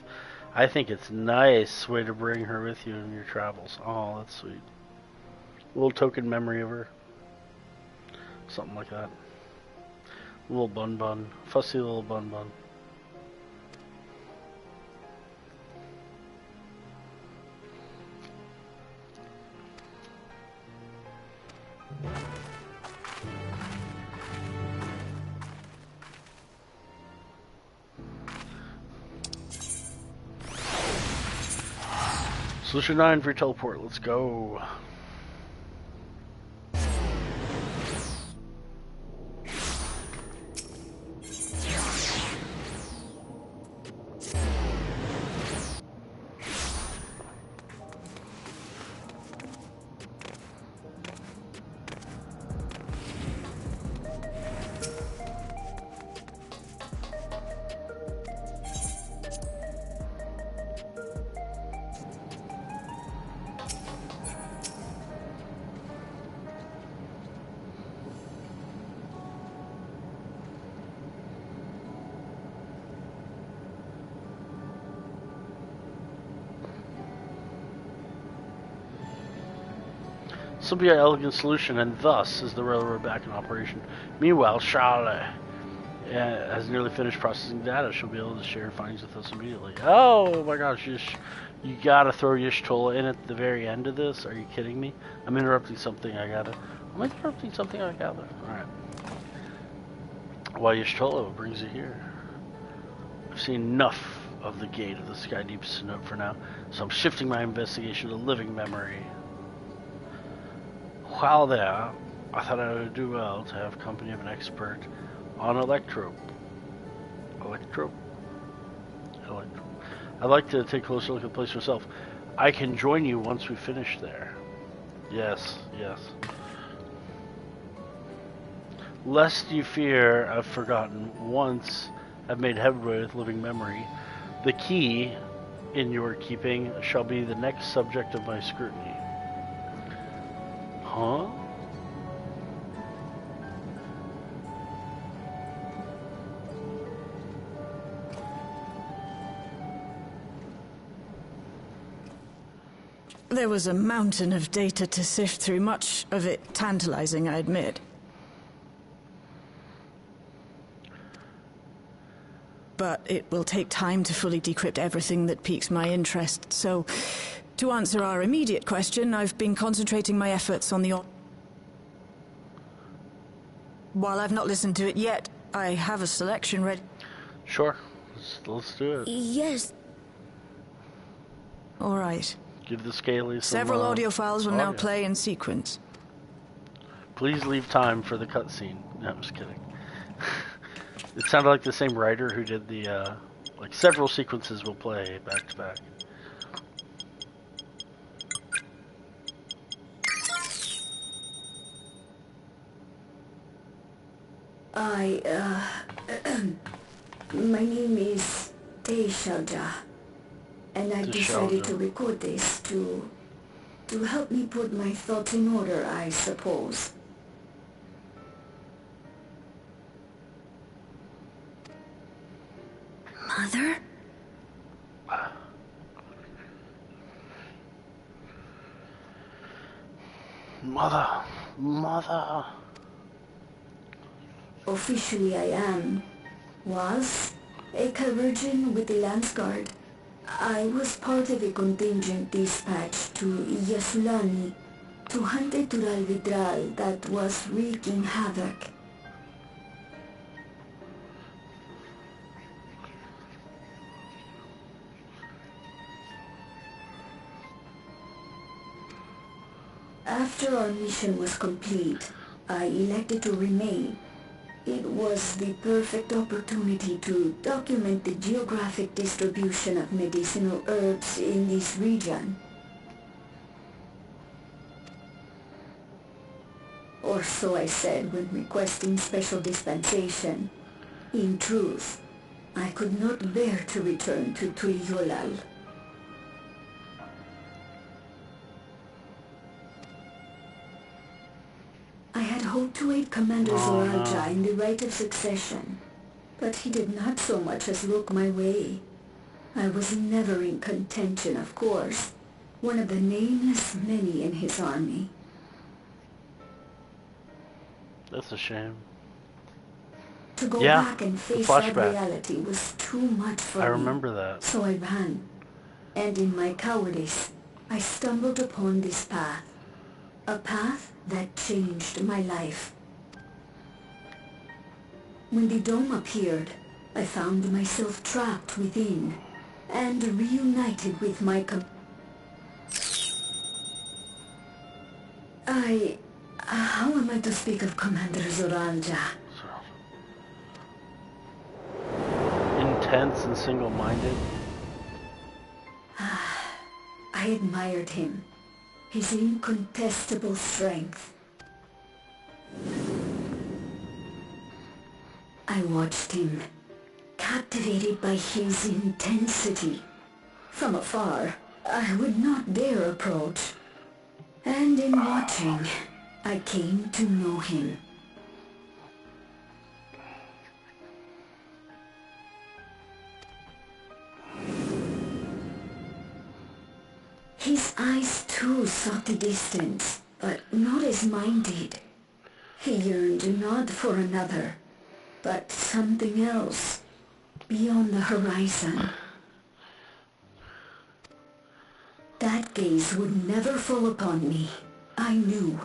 I think it's a nice way to bring her with you in your travels. Oh, that's sweet. A little token memory of her. Something like that. A little bun. Fussy little bun. Solution 9 for your teleport. Let's go. This will be our elegant solution, and thus is the railroad back in operation. Meanwhile, Charlotte has nearly finished processing data. She'll be able to share findings with us immediately. Oh my gosh, you gotta throw Y'shtola in at the very end of this? Are you kidding me? I'm interrupting something I gather. Alright. Why Y'shtola brings you here? I've seen enough of the gate of the Sky Deep Snook for now, so I'm shifting my investigation to living memory. While there, I thought I would do well to have company of an expert on electro. I'd like to take a closer look at the place myself. I can join you once we finish there. Yes, yes. Lest you fear I've forgotten, once I've made headway with living memory, the key in your keeping shall be the next subject of my scrutiny. Huh? There was a mountain of data to sift through, much of it tantalizing, I admit. But it will take time to fully decrypt everything that piques my interest, so to answer our immediate question, I've been concentrating my efforts on the... While I've not listened to it yet, I have a selection ready. Sure, let's do it. Yes. All right. Give the Scalies some, Several audio files will now audio. play in sequence. Please leave time for the cutscene. No, I'm just kidding. It sounded like the same writer who did the, like several sequences will play back to back. My name is Tturohhetso, and I've decided to record this to help me put my thoughts in order, I suppose. Mother? Mother. Officially I was a virgin with the Lance Guard. I was part of a contingent dispatched to Yasulani to hunt a Tturohhetso that was wreaking havoc. After our mission was complete, I elected to remain. It was the perfect opportunity to document the geographic distribution of medicinal herbs in this region. Or so I said when requesting special dispensation. In truth, I could not bear to return to Tturohhetso. I had hoped to aid Commander Tturohhetso in the right of succession, but he did not so much as look my way. I was never in contention, of course, one of the nameless many in his army. That's a shame. To go back and face that reality was too much for me. I remember that. So I ran, and in my cowardice, I stumbled upon this path. A path that changed my life. When the dome appeared, I found myself trapped within and reunited with my how am I to speak of Commander Tturohhetso? Intense and single-minded. I admired him. His incontestable strength. I watched him, captivated by his intensity. From afar, I would not dare approach. And in watching, I came to know him. His eyes too sought the distance, but not as mine did. He yearned not for another, but something else, beyond the horizon. That gaze would never fall upon me. I knew.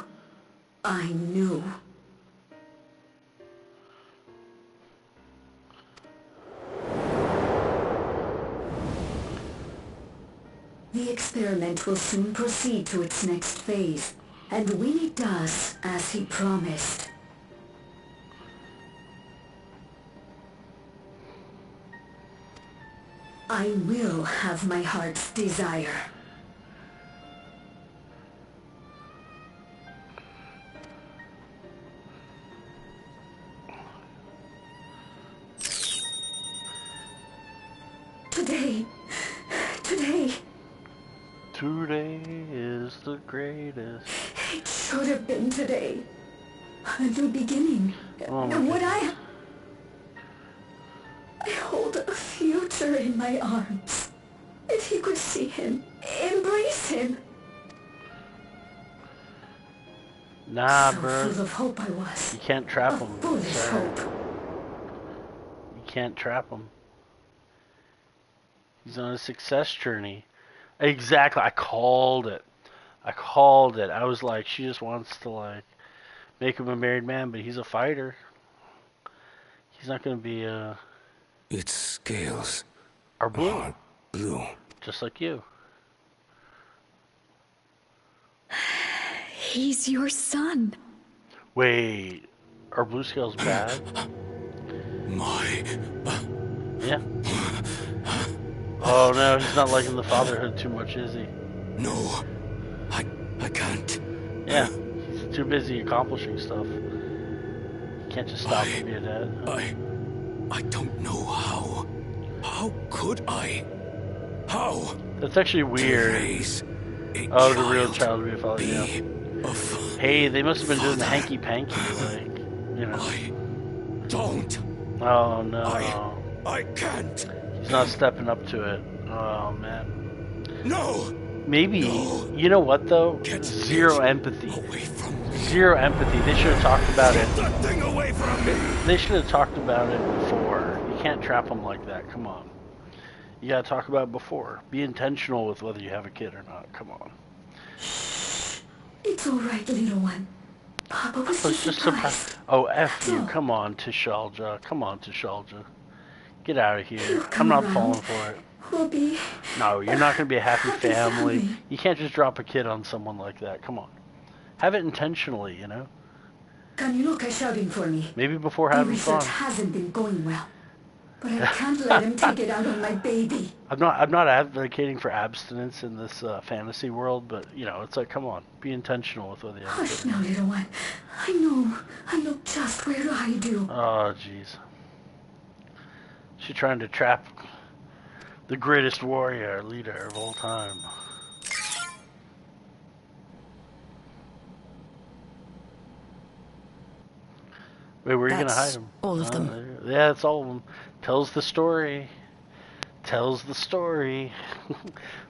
The experiment will soon proceed to its next phase, And when it does, as he promised, I will have my heart's desire. Today is the greatest. It should have been today. A new beginning. Oh And what I hold a future in my arms. If he could see him, embrace him. Nah, so bro. full of hope I was. You can't trap him. Foolish hope. You can't trap him. He's on a success journey. Exactly. I called it. I was like, she just wants to like make him a married man, but he's a fighter. He's not going to be Its scales are blue. are blue. Just like you. He's your son. Wait, are blue scales bad? My... Yeah. Oh no, he's not liking the fatherhood too much, is he? No, I can't. Yeah, he's too busy accomplishing stuff. You can't just stop and be a dad. I don't know how. How could I? How? That's actually weird. Oh, the real child to be a father, yeah. Hey, they must have been doing the hanky-panky, like, you know. I don't. Oh no. I can't. He's not stepping up to it. Oh man. No. Maybe, No. you know what though? Get Zero empathy. Away from me. Zero empathy. They should have talked about it. Get that thing away from me. They should have talked about it before. You can't trap them like that. Come on. You gotta talk about it before. Be intentional with whether you have a kid or not. Come on. It's all right, little one. Papa was just surprised. Oh, F you. No. Come on, Tturohhetso. Come on, Tturohhetso. Get out of here. He'll I'm come not around. falling for it. We'll be... No, you're not going to be a happy Happy family. family. You can't just drop a kid on someone like that. Come on. Have it intentionally, you know? Kanunuka shouting for me. Maybe before The having fun. research hasn't been going well. But I can't let him take it out on my baby. I'm not advocating for abstinence in this fantasy world, but, you know, it's like, come on. Be intentional with whether you have a Hush kid. now, little one. I know just where I do. Oh, jeez. She's trying to trap the greatest warrior leader of all time. Wait, where are you going to hide him? All of them. Yeah, it's all of them. Tells the story. Tells the story.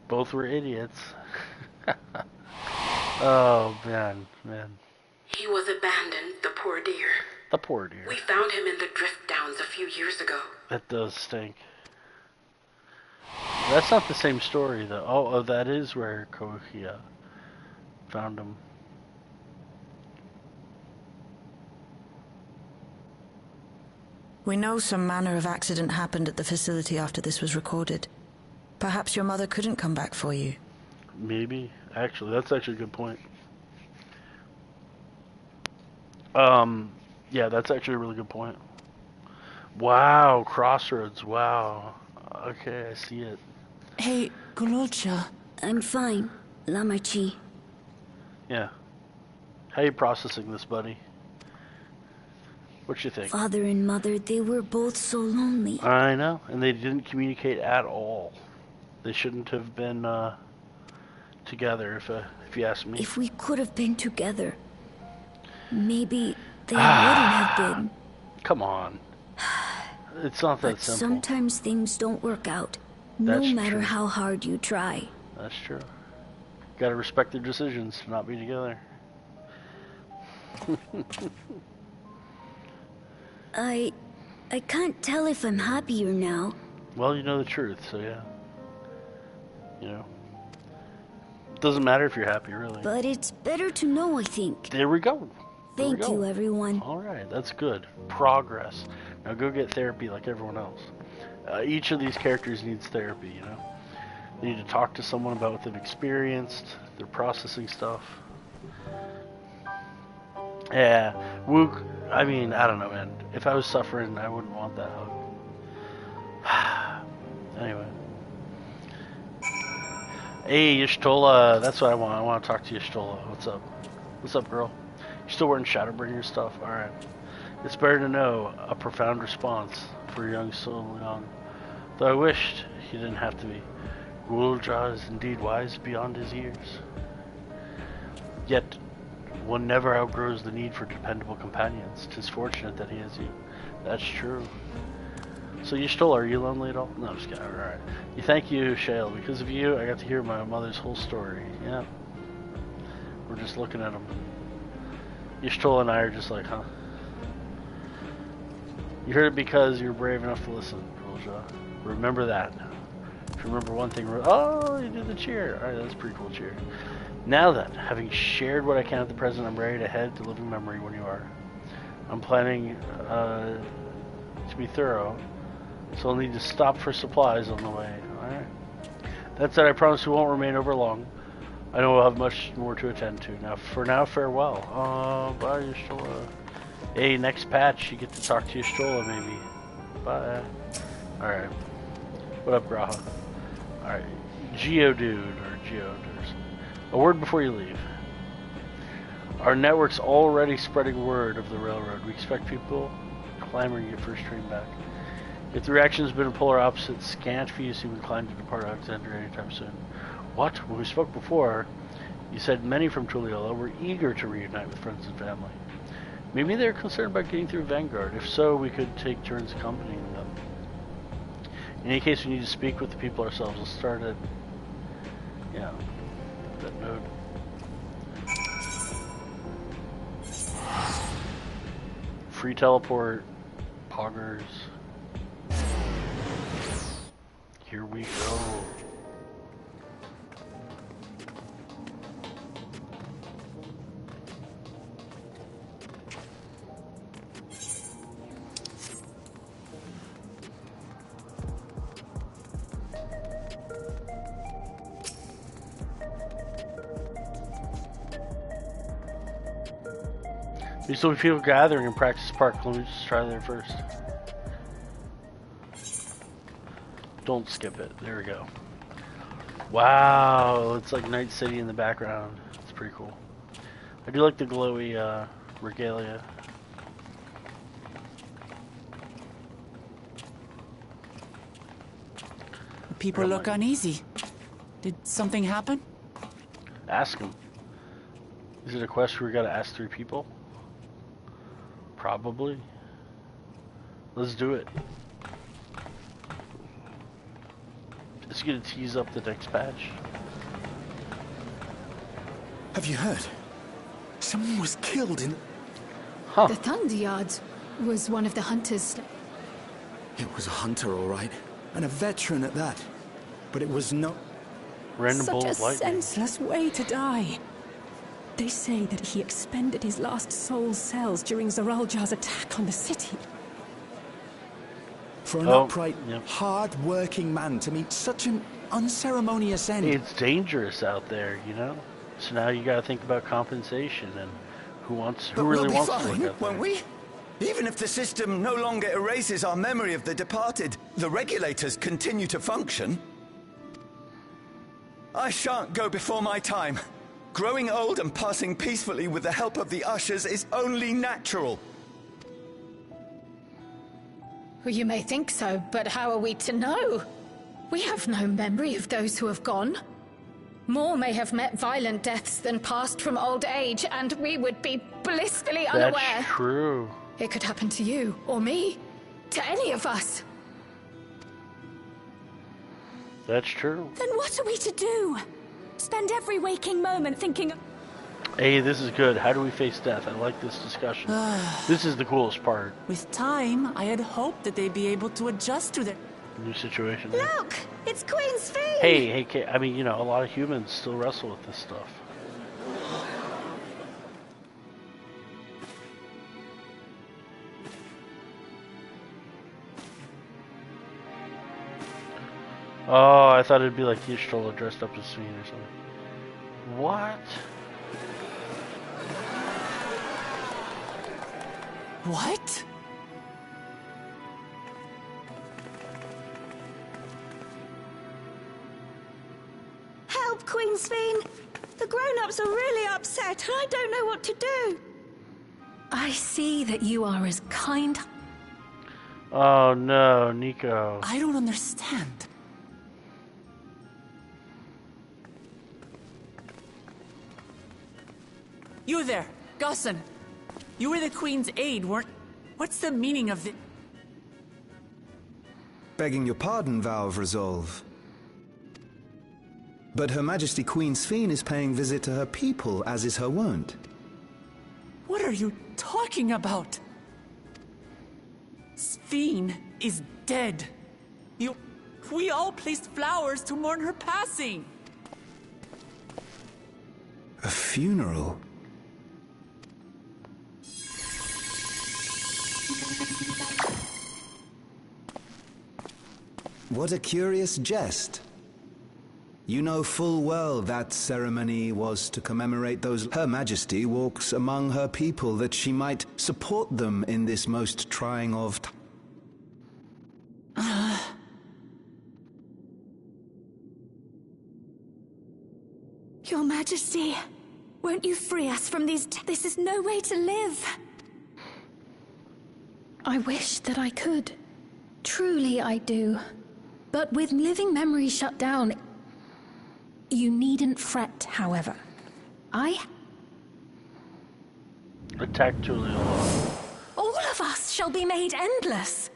Both were idiots. Oh, man. He was abandoned, the poor dear. The poor dear. We found him in the drift downs a few years ago. That does stink. That's not the same story, though. Oh, that is where Kohia found him. We know some manner of accident happened at the facility after this was recorded. Perhaps your mother couldn't come back for you. Maybe. Actually, that's actually a good point. Yeah, that's actually a really good point. Wow, crossroads, wow. Okay, I see it. Hey, Gololcha. I'm fine, Lamachi. Yeah. How you processing this, buddy? What you think? Father and mother, they were both so lonely. I know, and they didn't communicate at all. They shouldn't have been together, if you ask me. If we could have been together, maybe they wouldn't have been. Come on. It's not that But simple. sometimes things don't work out, That's no matter true. how hard you try. That's true. Gotta respect their decisions to not be together. I can't tell if I'm happier now. Well, you know the truth, so yeah. You know. It doesn't matter if you're happy, really. But it's better to know, I think. There we go. There we Thank go. you, everyone. Alright, that's good. Progress. Now go get therapy like everyone else. Each of these characters needs therapy, you know? They need to talk to someone about what they've experienced, they're processing stuff. Yeah, Wook, I mean, I don't know, man. If I was suffering, I wouldn't want that hug. Anyway. Hey, Y'shtola, that's what I want. I want to talk to Y'shtola. What's up? What's up, girl? You still wearing Shadowbringer stuff? Alright. It's better to know a profound response for a young soul young. Though I wished he didn't have to be. Gulja is indeed wise beyond his years. Yet, one never outgrows the need for dependable companions. 'Tis fortunate that he has you. That's true. So Y'shtola, are you lonely at all? No, I'm just kidding. Alright. Thank you, Shale. Because of you, I got to hear my mother's whole story. Yeah. We're just looking at him. Y'shtola and I are just like, huh? You heard it because you're brave enough to listen, Gulja. Remember that. If you remember one thing, oh, you did the cheer. Alright, that's a pretty cool cheer. Now then, having shared what I can at the present, I'm ready to head to living memory when you are. I'm planning to be thorough, so I'll need to stop for supplies on the way. Alright. That said, I promise we won't remain over long. I know we'll have much more to attend to. Now, for now, farewell. Bye, Y'shtola. Hey, next patch, you get to talk to Y'shtola, maybe. Bye. Alright. What up, Graha? Alright. Geodude, or Geoders. A word before you leave. Our network's already spreading word of the railroad. We expect people clamoring to get first train back. If the reaction has been a polar opposite, scant few seem inclined to depart Alexandria anytime soon. What? When we spoke before, you said many from Tturohhetso were eager to reunite with friends and family. Maybe they're concerned about getting through Vanguard. If so, we could take turns accompanying them. In any case, we need to speak with the people ourselves. We'll start at, yeah, that node. Free teleport, poggers. Here we go. There's still people gathering in Practice Park. Let me just try there first. Don't skip it. There we go. Wow, it's like Night City in the background. It's pretty cool. I do like the glowy regalia. People look uneasy. Did something happen? Ask them. Is it a quest where we gotta ask 3 people? Probably. Let's do it. It's gonna tease up the next patch. Have you heard? Someone was killed in... Huh. The Thunder Yard was one of the hunters. It was a hunter, all right. And a veteran at that. But it was not... Random bolt of lightning. Such a senseless way to die. They say that he expended his last soul cells during Zoraljar's attack on the city. For an upright, hard-working man to meet such an unceremonious end. It's dangerous out there, you know? So now you gotta think about compensation and who really wants to look at won't we? Even if the system no longer erases our memory of the departed, the regulators continue to function. I shan't go before my time. Growing old and passing peacefully with the help of the ushers is only natural. Well, you may think so, but how are we to know? We have no memory of those who have gone. More may have met violent deaths than passed from old age, and we would be blissfully unaware. That's true. It could happen to you, or me, to any of us. That's true. Then what are we to do? Spend every waking moment thinking... Hey, this is good. How do we face death? I like this discussion. This is the coolest part. With time, I had hoped that they'd be able to adjust to their new situation. Look! It's Queen's Fee! Hey, I mean, you know, a lot of humans still wrestle with this stuff. Oh, I thought it'd be like Y'shtola dressed up as Sween or something. What? What? Help, Queen Sveen! The grown-ups are really upset, and I don't know what to do. I see that you are as kind... Oh no, Nico. I don't understand. You there, Gusson. You were the Queen's aide, weren't... What's the meaning of the... Begging your pardon, Vow of Resolve. But Her Majesty Queen Sveen is paying visit to her people, as is her wont. What are you talking about? Sveen is dead. We all placed flowers to mourn her passing. A funeral? What a curious jest. You know full well that ceremony was to commemorate those... Her Majesty walks among her people that she might support them in this most trying of... Your Majesty, won't you free us from these... This is no way to live. I wish that I could. Truly I do. But with living memories shut down... You needn't fret, however. Attack Julia. All of us shall be made endless.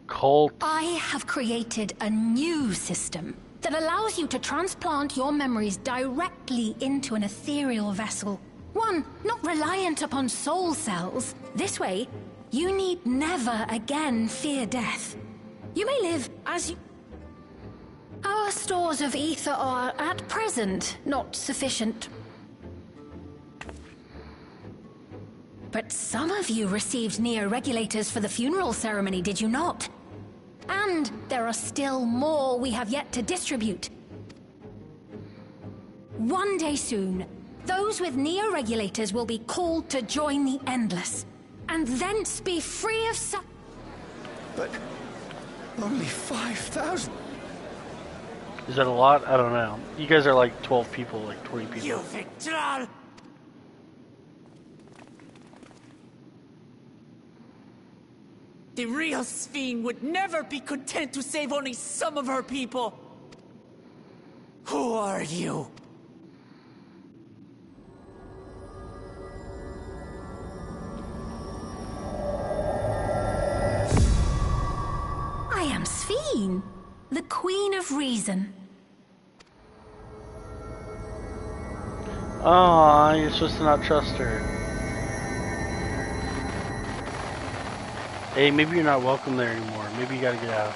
Cult. I have created a new system that allows you to transplant your memories directly into an ethereal vessel. One not reliant upon soul cells. This way, you need never again fear death. You may live as you... Our stores of ether are, at present, not sufficient. But some of you received neo-regulators for the funeral ceremony, did you not? And there are still more we have yet to distribute. One day soon, those with neo-regulators will be called to join the Endless, and thence be free of But... only 5,000? Is that a lot? I don't know. You guys are like 12 people, like 20 people. You Victral! The real Sveen would never be content to save only some of her people. Who are you? I am Sveen, the Queen of Reason. Aw, you're supposed to not trust her. Hey, maybe you're not welcome there anymore. Maybe you gotta get out.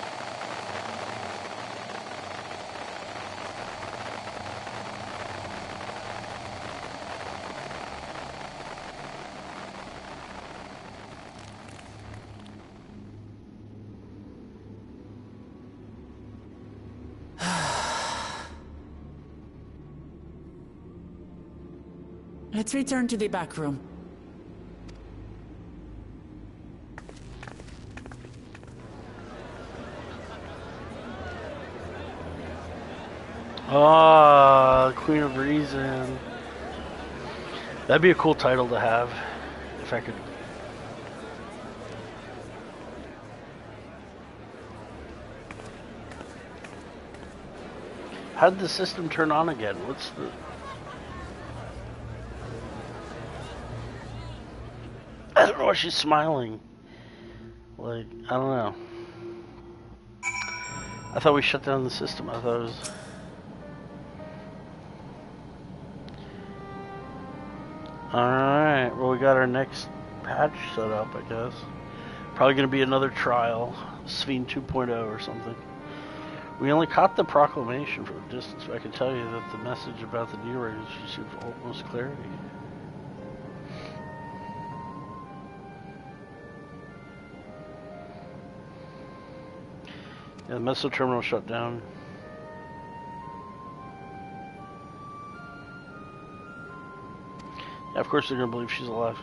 Let's return to the back room. Ah, Queen of Reason. That'd be a cool title to have, if I could. How did the system turn on again? What's the... I don't know why she's smiling. Like, I don't know. I thought we shut down the system. I thought it was... Alright, well we got our next patch set up, I guess. Probably going to be another trial. Sveen 2.0 or something. We only caught the proclamation from a distance, but I can tell you that the message about the new raiders received utmost clarity. Yeah, the missile terminal shut down. Of course they're gonna believe she's alive.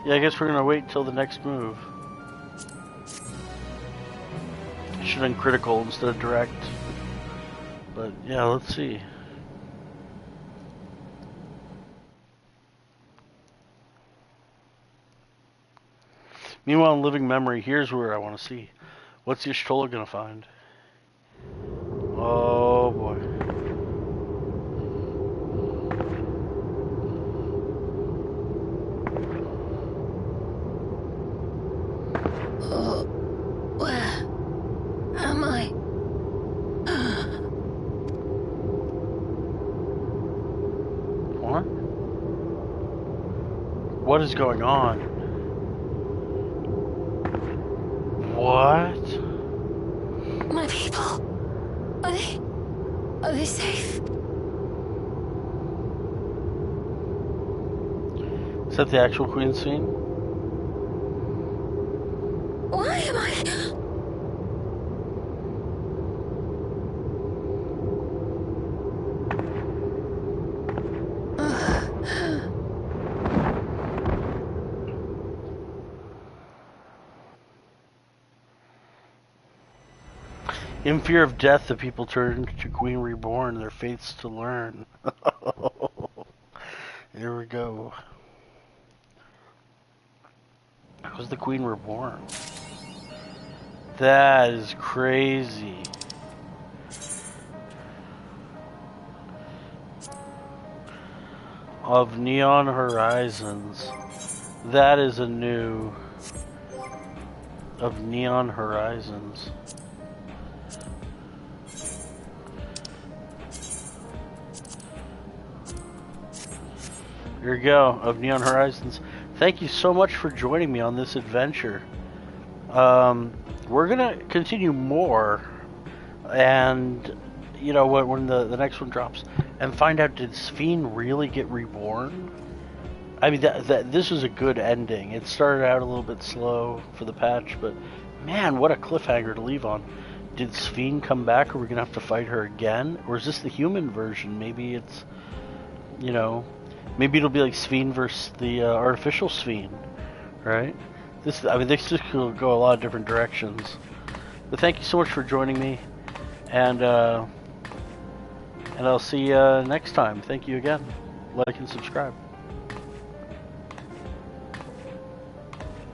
Yeah, I guess we're gonna wait till the next move. Should have been critical instead of direct. But yeah, let's see. Meanwhile, in living memory, here's where I want to see. What's Y'shtola gonna find? Oh boy. Where am I? What? What is going on? What? My people. Are they safe? Is that the actual Queen scene? Why am I? In fear of death, the people turn to Queen Reborn, their fates to learn. Here we go. How's the Queen Reborn? That is crazy. Of Neon Horizons. That is a new... Of Neon Horizons. Here we go, of Neon Horizons. Thank you so much for joining me on this adventure. We're gonna continue more, and you know what, when the next one drops, and find out, did Sphene really get reborn? I mean, this was a good ending. It started out a little bit slow for the patch, but man, what a cliffhanger to leave on. Did Sphene come back? Are we gonna have to fight her again, or is this the human version? Maybe it's, you know. Maybe it'll be like Sphene versus the artificial Sphene, right? I mean, this could go a lot of different directions. But thank you so much for joining me, and I'll see you next time. Thank you again. Like and subscribe.